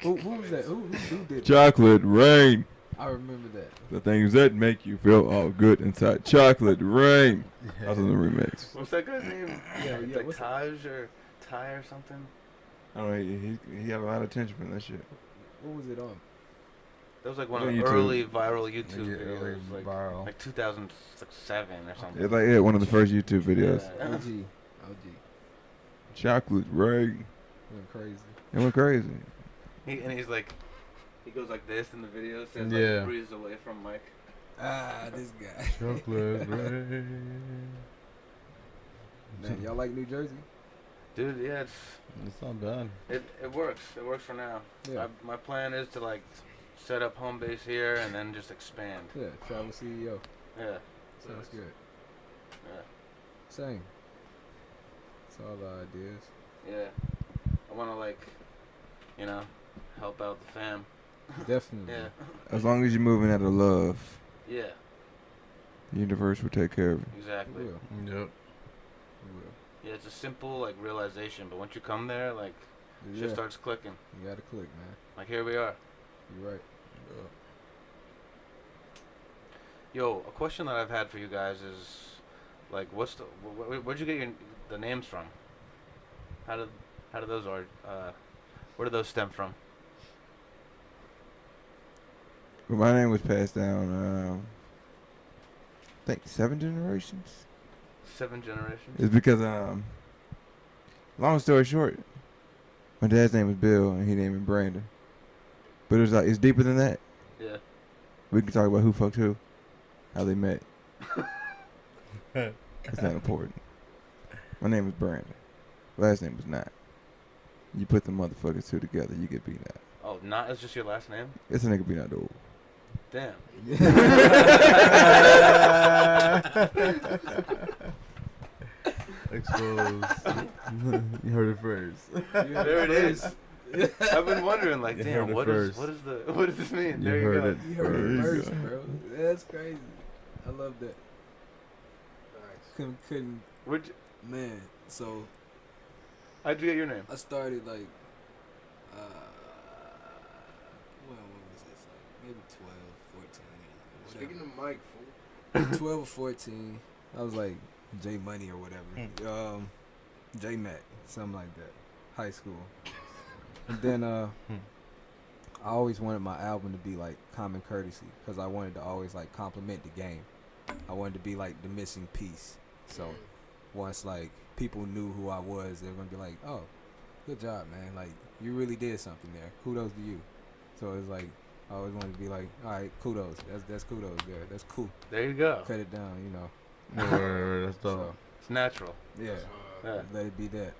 Who was that? Who did that? Chocolate rain. I remember that. The things that make you feel all good inside. Chocolate rain. That was in the remix. What's that guy's name? Yeah, Like what's Taj or Ty or something? I don't know. He had a lot of attention from that shit. What was it on? That was like one On of the YouTube. early viral YouTube Yeah, videos. early Like, viral. like 2007 or something. It's like one of the first YouTube videos. Yeah. OG. Chocolate rain. Went crazy. It went crazy. He's like, he goes like this in the video, says Yeah. like breathes away from Mike. Ah, this guy. Chocolate rain. Man, y'all like New Jersey? Dude, yeah, It's not bad. it works. It works for now. Yeah. My plan is to like set up home base here and then just expand. Yeah, travel CEO. Yeah. Sounds good. Yeah. Same. It's all the ideas. Yeah. I want to like, you know, help out the fam. Definitely. Yeah. As long as you're moving out of love, Yeah. the universe will take care of you. We Exactly. will. Yep. We will. Yeah, it's a simple like realization, but once you come there, like shit Yeah. starts clicking. You gotta click, man. Like here we are. You're right. Yo, a question that I've had for you guys is, like, where'd you get the names from? How did those where did those stem from? But my name was passed down, I think 7 generations. 7 generations. It's because, long story short, my dad's name was Bill and he named me Brandon. But it was like, it's deeper than that. Yeah. We can talk about who fucked who, how they met. That's not important. My name was Brandon. Last name was Not. You put the motherfuckers two together, you get B-Not. Oh, not is just your last name? It's a nigga B-Not dude. Damn. Exposed. You heard it first. There it is. I've been wondering, like, You damn, heard it what first. what does this mean? You There you heard go. it. You heard it There you first, go. bro. That's crazy. I love that. Couldn't, Where'd you, man. So how'd you get your name? I started like, when was this? Like maybe 12, 14. Speaking of Mike, fool. 12 or 14. I was like J Money or whatever. J Mac, something like that. High school. And then I always wanted my album to be like Common Courtesy because I wanted to always like compliment the game. I wanted to be like the missing piece. So once like people knew who I was, they were gonna be like, "Oh, good job, man! Like you really did something there. Kudos to you." So it's like I always wanted to be like, "All right, kudos. That's kudos there. That's cool. There you go. Cut it down, you know." That's dope. So It's natural. yeah, Yeah. let it be that.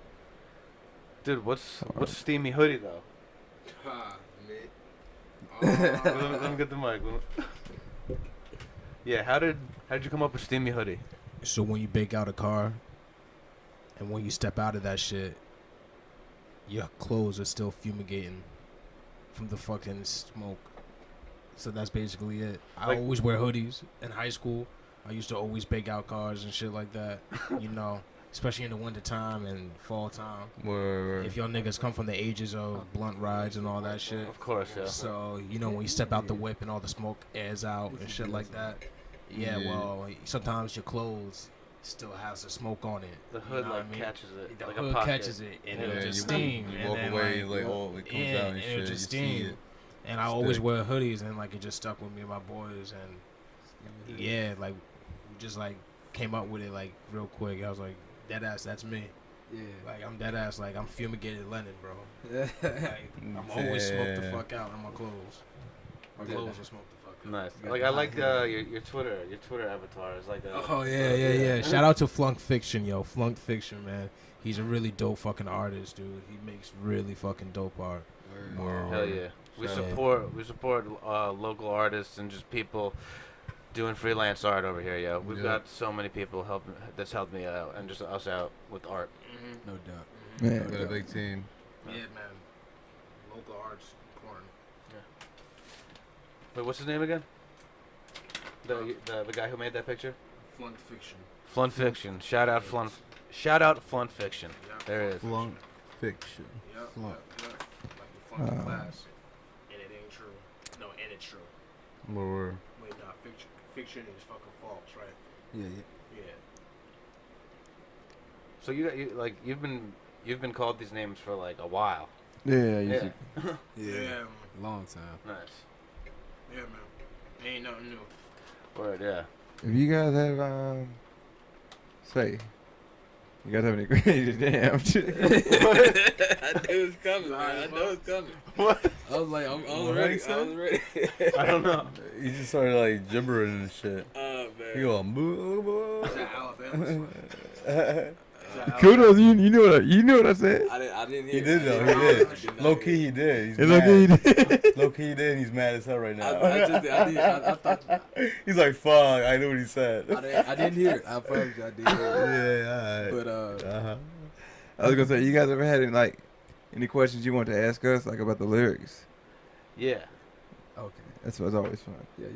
Dude, what's Steamy Hoodie though? Let me get the mic. Yeah, how'd you come up with Steamy Hoodie? So when you bake out a car, and when you step out of that shit, your clothes are still fumigating from the fucking smoke. So that's basically it. I Like- always wear hoodies in high school. I used to always bake out cars and shit like that. You know, especially in the winter time and fall time. Word. If y'all niggas come from the ages of blunt rides and all that shit. Of course, yeah. So, you know, when you step out the whip and all the smoke airs out and shit like that. Yeah, Yeah. well, sometimes your clothes still has the smoke on it. The you hood know what like I mean? catches it. The like hood a pocket. catches it and Yeah, it'll you just steam. You and walk then, away, like, like, oh, it comes yeah, out and and shit. it'll just You see steam. it. And I always Stick. wear hoodies and like it just stuck with me and my boys and yeah, like we just like came up with it like real quick. I was like, dead ass, that's me. Yeah. Like I'm dead ass, like I'm fumigated Lennon, bro. Yeah. Like I'm always smoked the Yeah. fuck out on my clothes. My Yeah. clothes are smoked the fuck Nice. Got Like the I hot like hair. your Twitter avatar is like a. Oh yeah. Shout out to Flunk Fiction, yo. Flunk Fiction, man. He's a really dope fucking artist, dude. He makes really fucking dope art. Hell yeah. We Shout out. support local artists and just people doing freelance art over here, yo. We've Yeah. got so many people that's helped me out and just us out with art. No doubt. Man, We got a big team. Yeah, man. Local arts, porn. Wait, what's his name again? The guy who made that picture? Flunk Fiction. Flunt Fiction. Shout out Flunt. Shout out Flunt Fiction. Yeah. There it is. Flunk fiction. Yep. Flunk. Like the flunk class. And it ain't true. No, and it's true. Word. Wait, nah, fiction is fucking false, right? Yeah. Yeah. So you've been called these names for like a while. yeah, Yeah. Yeah. Long time. Nice. Yeah, man. Ain't nothing new. Word, yeah. If you guys have say, you guys have any crazy damn shit? I knew it was coming, man. I know it's coming. What? I was like, I was ready, ready. I was ready. I don't know. He just started like gibbering and shit. Oh He man. going boo boo. Is that Alabama? Is that Kudos, you know what I said. I didn't He hear. did though. He I did did. not Low hear. key he did. He's It's mad. okay. You did. Low key he did. And he's mad as hell right now. I thought He's like, fuck. I knew what he said. I didn't hear it. I promise you I didn't hear it. Yeah. But Uh-huh. I was gonna say, you guys ever had any questions you want to ask us about the lyrics? Yeah. okay. That's what's always fun. Yeah.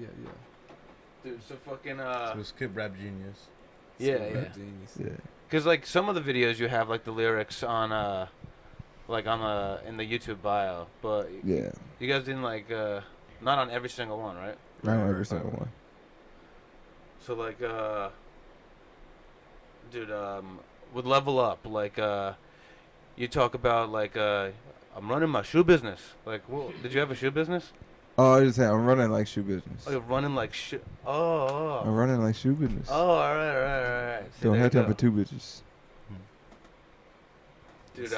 Dude, so fucking So skip rap genius. Yeah, So, yeah. Genius. Yeah. Cause like some of the videos you have like the lyrics on in the YouTube bio, but Yeah. you guys didn't not on every single one, right? I don't every single one. So like dude, with Level Up, you talk about I'm running my shoe business. Like, well, did you have a shoe business? Oh, I just said I'm running like shoe business. Oh, you're running like shoe. Oh. I'm running like shoe business. Oh, all right. See, Don't there have you time for go. two bitches. Dude,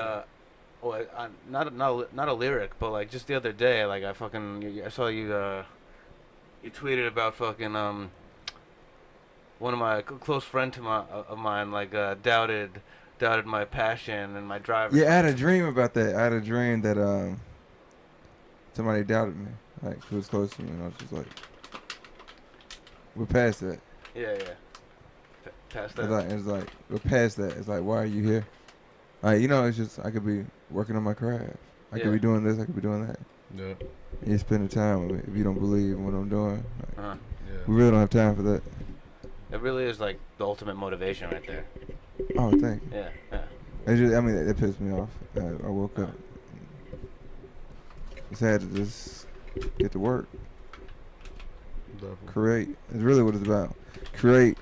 not a lyric, but like just the other day, like I saw you you tweeted about fucking one of my close friend of mine doubted my passion and my drive. Yeah, I had a dream about that. I had a dream that somebody doubted me, like who was close to me, and I was just like, we're past that. Yeah. Past that. It's like we're past that. It's like, why are you here? It's just I could be working on my craft. I could Yeah. be doing this. I could be doing that. Yeah. You spend the time with me. If you don't believe in what I'm doing, Uh-huh. we really don't have time for that. It really is like the ultimate motivation right there. Oh, thank you. Yeah. It pissed me off. I woke up. Just had to just get to work. Definitely. Create. It's really what it's about. Create.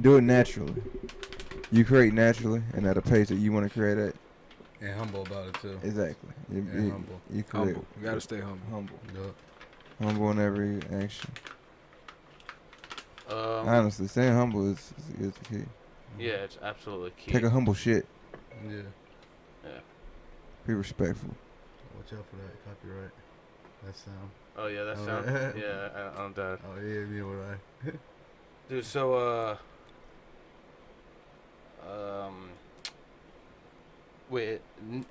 Do it naturally. You create naturally and at a pace that you want to create at. And humble about it too. Exactly. And humble. You create. Humble. You gotta stay humble. Humble. Yeah. Humble in every action. Um, Honestly, staying humble is the key. yeah, it's absolutely key. Take a humble shit. Yeah. Be respectful. Watch out for that copyright. That sound. Oh yeah, that Oh, sound. yeah. Yeah, I don't doubt. Oh yeah, you know what I. Dude, so wait,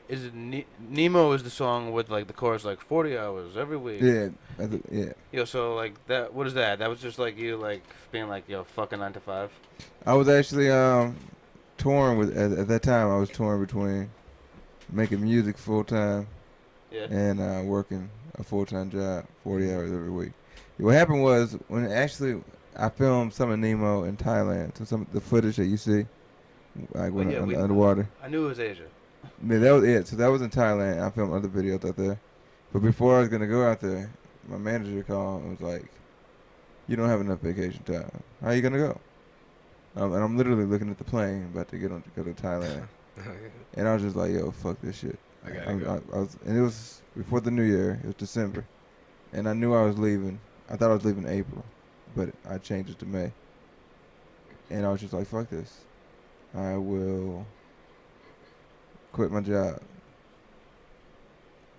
is it Nemo is the song with like the chorus like 40 hours every week? Yeah. Yeah. Yo, so like that. What is that? That was just like you like being like yo fucking 9 to 5. I was actually torn with at that time. I was torn between making music full time Yeah. and working a full time job, 40 hours every week. What happened was when actually I filmed some of Nemo in Thailand. So some of the footage that you see, like when yeah, underwater. I knew it was Asia. Yeah, that was it. So that was in Thailand. I filmed other videos out there. But before I was gonna go out there, my manager called and was like, "You don't have enough vacation time. How you gonna go?" And I'm literally looking at the plane, about to go to Thailand. And I was just like, "Yo, fuck this shit." I gotta go. I was, and it was before the New Year. It was December, and I knew I was leaving. I thought I was leaving April, but I changed it to May. And I was just like, "Fuck this. I will quit my job.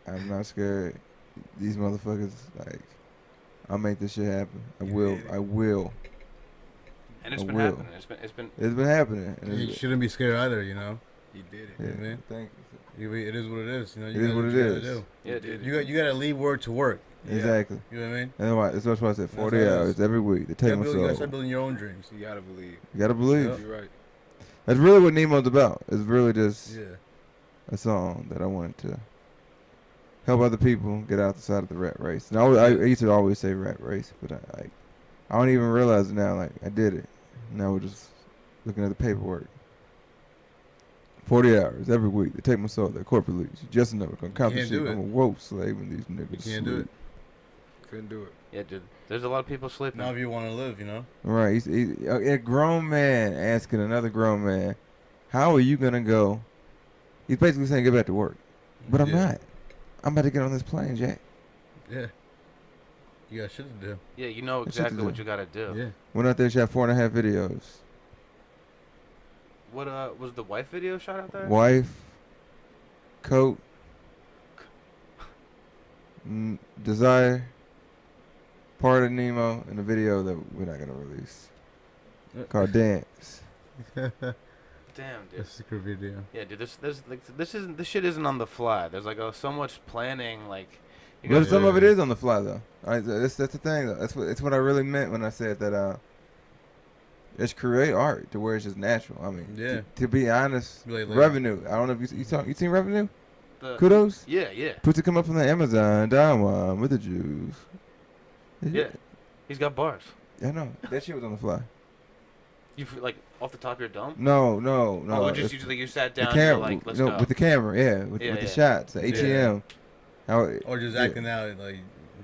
I'm not scared these motherfuckers, like, I'll make this shit happen. I You will. did it. I will. And it's I been will. happening. It's been happening. And You it's- shouldn't be scared either, you know. He did it. yeah, man. thank It is what it is. You know, It you is gotta what do it you gotta is. do. Yeah, dude. You got to leave work to work. you. Exactly. You know what I mean? That's why I said 40 how it hours is. every week to take You my gotta start soul. building your own dreams. You gotta believe. You gotta believe. Yeah. You're right. That's really what Nemo's about. It's really just Yeah. a song that I wanted to help other people get outside of the rat race. And I used to always say rat race, but I don't even realize it now. Like, I did it. Now we're just looking at the paperwork. 40 hours every week to take my soul. That corporate leads. You just never gonna count the can't shit. do it. I'm a woke slave and these niggas You can't do sleep. it. Couldn't do it. Yeah, dude. There's a lot of people sleeping. Now if you want to live, you know. Right. He's a grown man asking another grown man, how are you gonna go? He's basically saying get back to work. But I'm Yeah. not. I'm about to get on this plane, Jack. Yeah. You got shit to do. Yeah, you know That's what exactly to what do. you gotta do. Yeah. Went out there, shot 4.5 videos. What was the wife video shot out there? Wife, coat, desire, part of Nemo, and a video that we're not gonna release called Dance. Damn, dude. A secret video. Yeah, dude. This shit isn't on the fly. There's like so much planning. Like, you But gotta- some of it is on the fly though. That's the thing though. That's what I really meant when I said that. It's create art to where it's just natural. I mean, Yeah. to be honest, Like, revenue. I don't know if you seen revenue. the- Kudos. Yeah, yeah, Puts it come up from the Amazon. Dime with the Jews. yeah. He's got bars. I know that shit was on the fly. You like off the top of your dome? No. Oh, just it's you sat the down. camera, And you're like, let's go. with the camera, yeah, with Yeah, the yeah. shots, the HEM. How Or just yeah. acting out like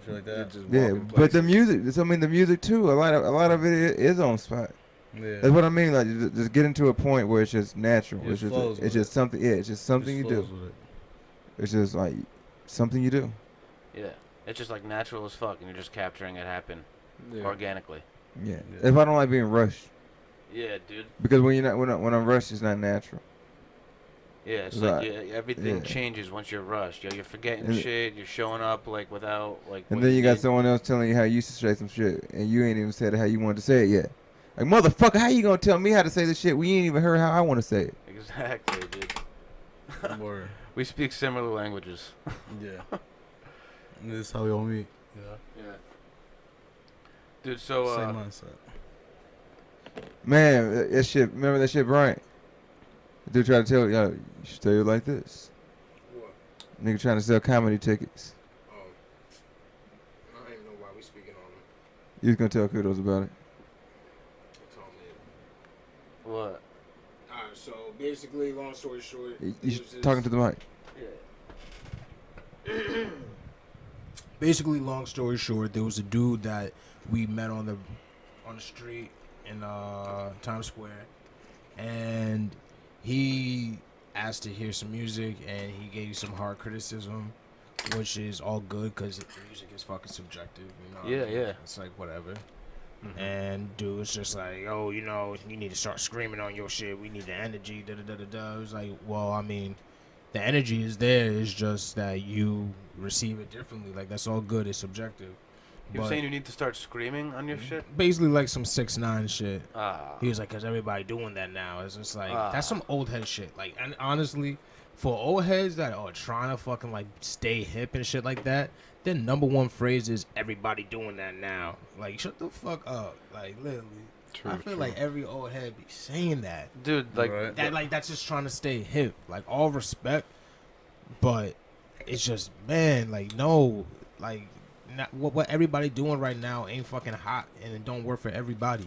shit like that. Just Yeah, walking but the places. music. I mean, the music too. A lot of it is on spot. Yeah. That's what I mean. Like, just getting to a point where it's just natural. It It's just, flows it's with just something. Yeah, it's just something you Just do. flows with it. It's just like something you do. Yeah, it's just like natural as fuck, and you're just capturing it happen Yeah. organically. Yeah. Yeah. If I don't like being rushed, Yeah, dude. because when I'm rushed, it's not natural. Yeah, it's Right. like everything Yeah. changes once you're rushed. You're forgetting And- shit. You're showing up like without like. And what then you got did. someone else telling you how you used to say some shit, and you ain't even said it how you wanted to say it yet. Like, motherfucker, how you gonna tell me how to say this shit? We ain't even heard how I want to say it. Exactly, dude. Word. We speak similar languages. Yeah. This is how we all meet. Yeah. Dude, so Same mindset. Man, that shit. Remember that shit, Brian? The dude tried to tell you, you should tell you like this. What? Nigga trying to sell comedy tickets. Oh. I don't even know why we speaking on them. You was gonna tell Kudos about it. They told me. what? Alright, so basically, long story short, You it was should this- talking to the mic. Yeah. Basically, long story short, there was a dude that we met on the street in Times Square, and he asked to hear some music, and he gave you some hard criticism, which is all good because music is fucking subjective, you know. Yeah, yeah. It's like whatever. Mhm. And dude was just like, oh, you know, you need to start screaming on your shit. We need the energy. Da da da da da. It was like, well, I mean, the energy is there. It's just that you receive it differently. Like, that's all good. It's subjective. You were But saying you need to start screaming on your shit? basically like some 6ix9ine shit. Ah. He was like, cause everybody doing that now. It's just like Ah. that's some old head shit. Like, and honestly, for old heads that are trying to fucking like stay hip and shit like that, their number one phrase is everybody doing that now. Like, shut the fuck up. Like, literally. I feel like every old head be saying that. Dude, like, Right. That like that's just trying to stay hip. Like, all respect, but it's just, man, like, no, like, not, what everybody doing right now ain't fucking hot, and it don't work for everybody.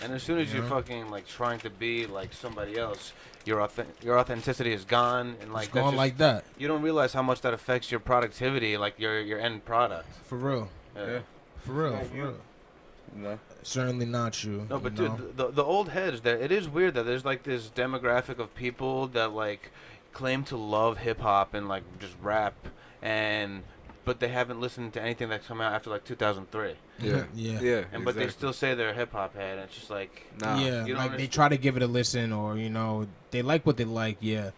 and as soon as you're Yeah. fucking like trying to be like somebody else, your authenticity is gone, and like It's that's going just- like that, you don't realize how much that affects your productivity, like your end product. for real, Yeah. for real, for real. No. Certainly not you. No, but you know? dude, the old heads, there, it is weird that there's like this demographic of people that like claim to love hip hop and like just rap, but they haven't listened to anything that's come out after like 2003. Yeah. Yeah. Yeah. And but they still say they're a hip hop head, and it's just like, Nah. Yeah, you don't like they understand. try to give it a listen, or you know, they like what they like, yeah.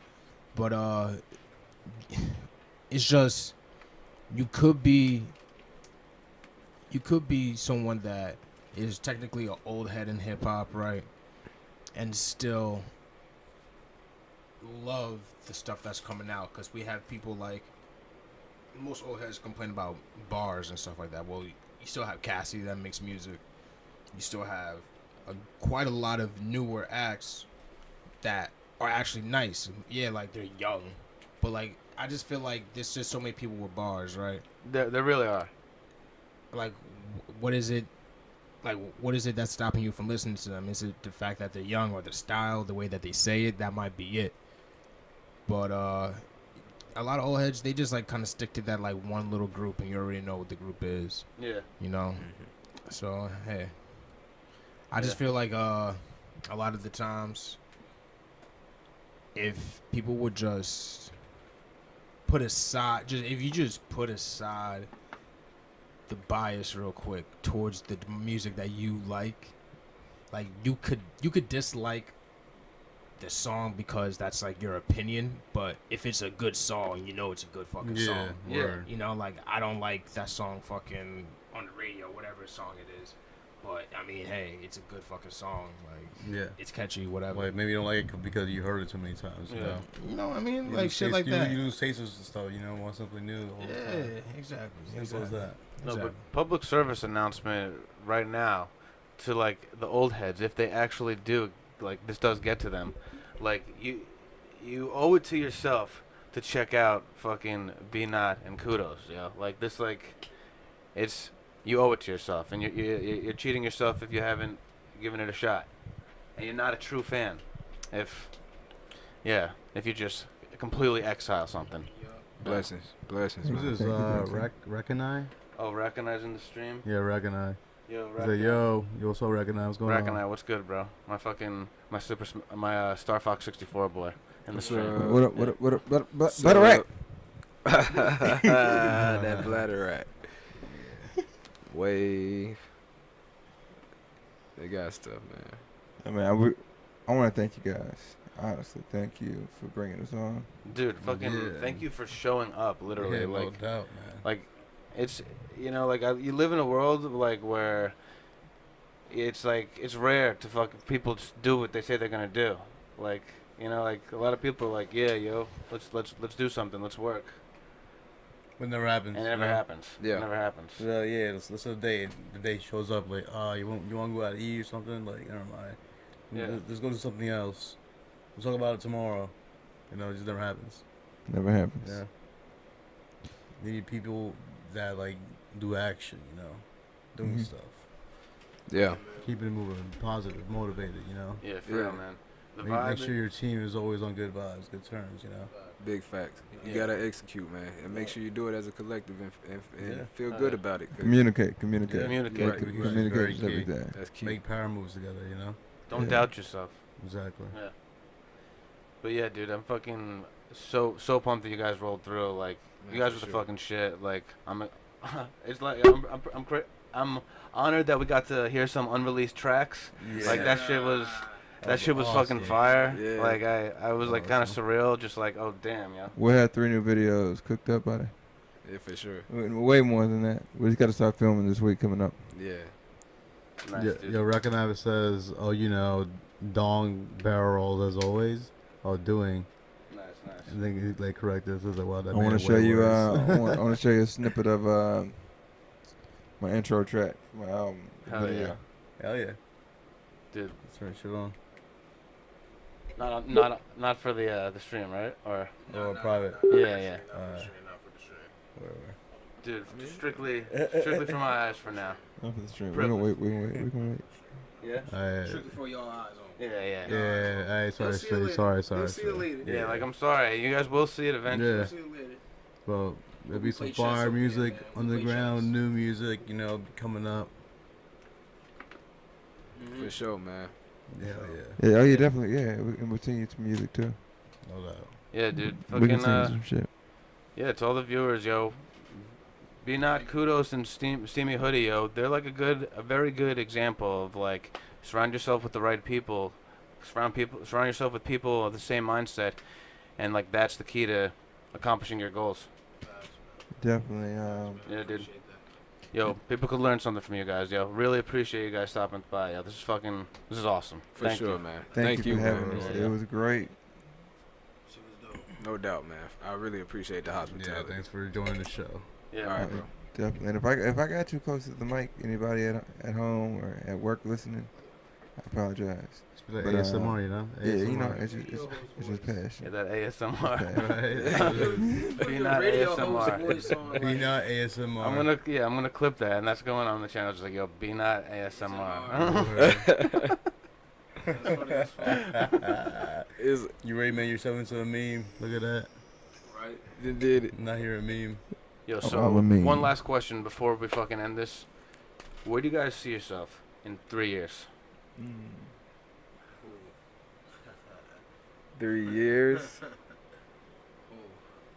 But it's just you could be someone that is technically an old head in hip hop, right? And still love the stuff that's coming out, because we have people like, most old heads complain about bars and stuff like that. Well, you still have Cassie that makes music. You still have quite a lot of newer acts that are actually nice. Yeah, like they're young, but like I just feel like there's just so many people with bars, right? There really are. Like, what is it? Like, what is it that's stopping you from listening to them? Is it the fact that they're young, or the style, the way that they say it? That might be it. But a lot of old heads, they just like kind of stick to that like one little group, and you already know what the group is. Yeah. You know. So hey, I just feel like a lot of the times, if people would just put aside, if you just put aside the bias real quick towards the music that you like you could dislike the song because that's like your opinion, but if it's a good song, you know it's a good fucking song. Yeah. You know, like I don't like that song fucking on the radio, whatever song it is. But I mean, hey, it's a good fucking song. Like, Yeah. it's catchy, whatever. Like maybe you don't like it because you heard it too many times. You know. You know what I mean? You Like lose shit taste- like that. You lose tastes and stuff. You know, want something new all the Yeah, time. exactly. Simple as that. No, Exactly. but public service announcement right now to like the old heads, if they actually do, like this does get to them, like you owe it to yourself to check out fucking Bknott and Kudoz, yo. Like this, like it's you owe it to yourself, and you're cheating yourself if you haven't given it a shot, and you're not a true fan if you just completely exile something. Blessings. Blessings. Who's man. this? Recognize? Oh, recognizing the stream. Yeah, Recognize. Yo, He's like, yo, what's up, Recognize? What's going Recognize, on? what's good, bro? My Star Fox 64 boy in the What's stream. up? What So- better right? That bladder rat. Wave. They got stuff, man. I mean, I want to thank you guys. Honestly, thank you for bringing us on. Dude, fucking Yeah. thank you for showing up, literally. Yeah, no like, doubt, man. like, it's, you know, like, you live in a world, like, where it's, like, it's rare to fucking people just do what they say they're gonna do. Like, you know, like, a lot of people are like, yeah, yo, let's do something, let's work. But it never happens. And it never you know? happens. Yeah. It never happens. So, yeah, let's the day. The day shows up like, you want to go out to eat or something? Like, never mind. Yeah. Let's go to something else. We'll talk about it tomorrow. You know, it just never happens. Never happens. Yeah. You need people that like do action. You know, doing Mhm. stuff, Yeah. keeping it moving, positive, motivated. You know, Yeah, for Yeah. real, man. The make vibe. sure your team is always on good vibes, good terms. You know. Big facts. You Yeah. gotta execute, man, and make sure you do it as a collective and Yeah. feel good about it. 'cause Communicate. Yeah. Communicate. Right. Communicate is Very key. everything. That's key. Make power moves together. You know. Don't Yeah. doubt yourself. Exactly. Yeah. But yeah, dude, I'm fucking so pumped that you guys rolled through. Like, Yeah, you guys for were the sure. fucking shit. Like, it's like I'm honored that we got to hear some unreleased tracks. Like that shit was fucking awesome. fire. Yeah. Like I was like kind of Awesome. surreal, just like, oh damn, yeah. We had 3 new videos cooked up by Yeah, for sure. way more than that. We just got to start filming this week coming up. Yeah. Nice, Yeah, dude. yo, Recognize says, oh, you know, dong barrel rolls as always. Oh, doing. Nice. I think he like corrected. This is like, wow, that I made want it to show way you. worse. I want to show you a snippet of my intro track, for my album. the Hell video. yeah. Hell yeah. Dude. Turn shit on. Not for the stream, right? Or Or private. yeah. Whatever. Dude, strictly for my eyes for now. Not for the stream. We can wait. We can wait. Yeah. Alright. for your eyes on. Yeah. Yeah, alright, sorry. Yeah, like I'm sorry. You guys will see it eventually. Yeah. See you later. Well, there'll be some Play chess fire over music, here, man. We play underground, new music, you know, coming up. For sure, man. Yeah, Yeah. Oh, yeah. Definitely. Yeah. We'll sing you some music too. no doubt. Yeah, dude. We can Fucking sing you some shit. yeah, to all the viewers, yo. Bknott, Kudoz, and Steamyhoodie, yo. They're like a very good example of like surround yourself with the right people, surround yourself with people of the same mindset, and like that's the key to accomplishing your goals. Definitely. Yeah, dude. Yo, people could learn something from you guys. Yo, really appreciate you guys stopping by. Yo, this is awesome. For sure, man. Thank you for having man. us. It was great. No doubt, man. I really appreciate the Yeah, hospitality. thanks for joining the show. Yeah, All right, bro. Definitely. And if I got too close to the mic, anybody at home or at work listening, I apologize. It's like But, ASMR, you know? Yeah, you know, ASMR. it's just passion. Yeah, that ASMR. Right. Be not ASMR. Be not ASMR. I'm gonna clip that, and that's going on the channel. Just like, yo, be not ASMR. You ready to make yourself into a meme? Look at that. Right. You did it. Not here a meme. Yo, I'm so a meme. one last question before we fucking end this. Where do you guys see yourself in 3 years? 3 years. How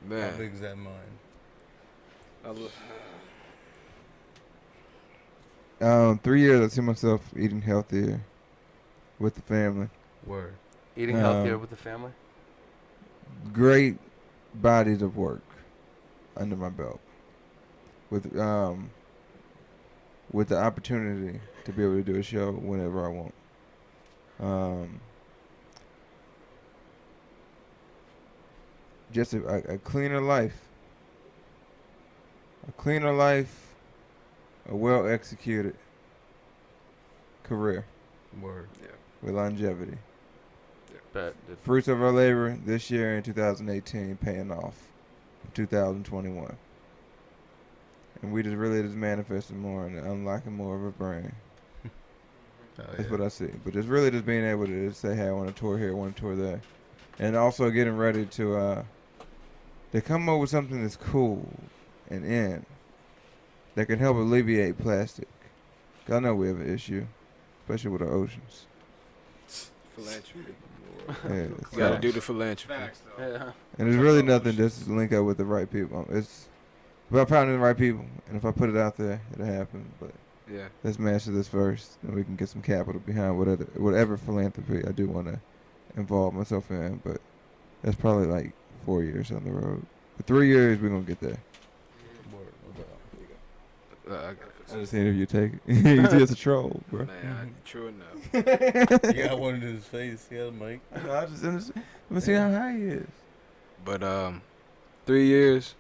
Man. big is that mind? I look. 3 years, I see myself eating healthier with the family. Word. Eating healthier with the family? Great bodies of work under my belt. With the opportunity to be able to do a show whenever I want. Just a cleaner life. A cleaner life, a well executed career Word. with longevity. Bet. Fruits of our labor this year in 2018 paying off in 2021. And we just really just manifesting more and unlocking more of a brain. That's what I see. But just really just being able to just say, hey, I want to tour here, I want to tour there. And also getting ready to come up with something that's cool and in that can help alleviate plastic. 'Cause I know we have an issue, especially with our oceans. Philanthropy. Yeah, You gotta so- do the philanthropy. Yeah. And there's really nothing just to link up with the right people. It's about finding the right people. And if I put it out there, it'll happen. But Yeah. let's master this first, then we can get some capital behind whatever philanthropy I do want to involve myself in. But that's probably like 4 years on the road. But 3 years, we're going to get there. Word. I got I just seen if you take it. You see, it's a troll, bro. Man, true enough. You got one in his face. He had a mic. I just let me see how high he is. But 3 years.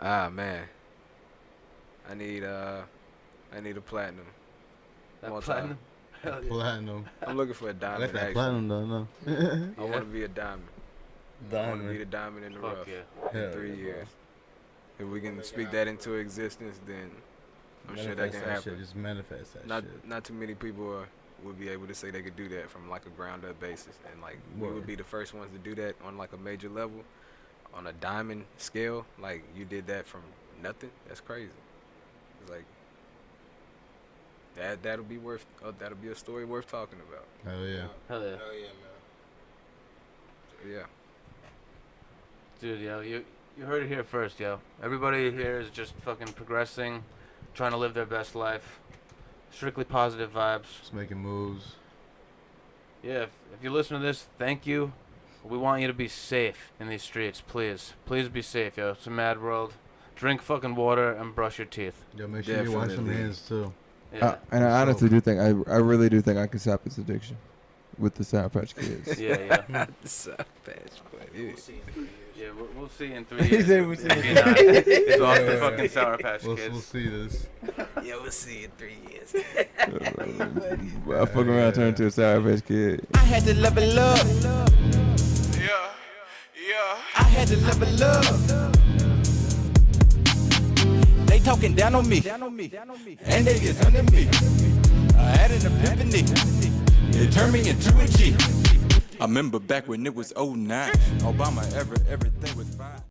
Man. I need a platinum. That One platinum? Hell yeah. Platinum. I'm looking for a I like diamond. that Actually, platinum though, no. I want to be a diamond. I want to be the Diamond. diamond in the Fuck rough. yeah. In Hell 3 yeah, bro. years. If we can speak that into existence, then I'm sure that Manifest can happen. Shit. Just manifest that Not shit. not too many people would be able to say they could do that from like a ground up basis, and like we would Word. be the first ones to do that on like a major level, on a diamond scale. Like you did that from nothing. That's crazy. It's like that'll be a story worth talking about. Hell yeah. Hell yeah. Yeah. Dude, yo, you heard it here first, yo. Everybody here is just fucking progressing, trying to live their best life. Strictly positive vibes. Just making moves. Yeah, if you listen to this, thank you. We want you to be safe in these streets, please. Please be safe, yo. It's a mad world. Drink fucking water and brush your teeth. Yo, make sure you wash them Definitely. hands too. Yeah. And I honestly do think, I really do think I can stop this addiction with the Sour Patch Kids. Yeah. Yeah, we'll see in 3 He years. said we'll see in It's off the fucking Sour Patch We'll Kids. see this. Yeah, we'll see in 3 years. Well, I fuck around, turn into a Sour Patch Kid. I had to level up. I had to level up. They talking down on me, and they get under me. I had an epiphany. It turned me into a G. I remember back when it was 09. Obama, everything was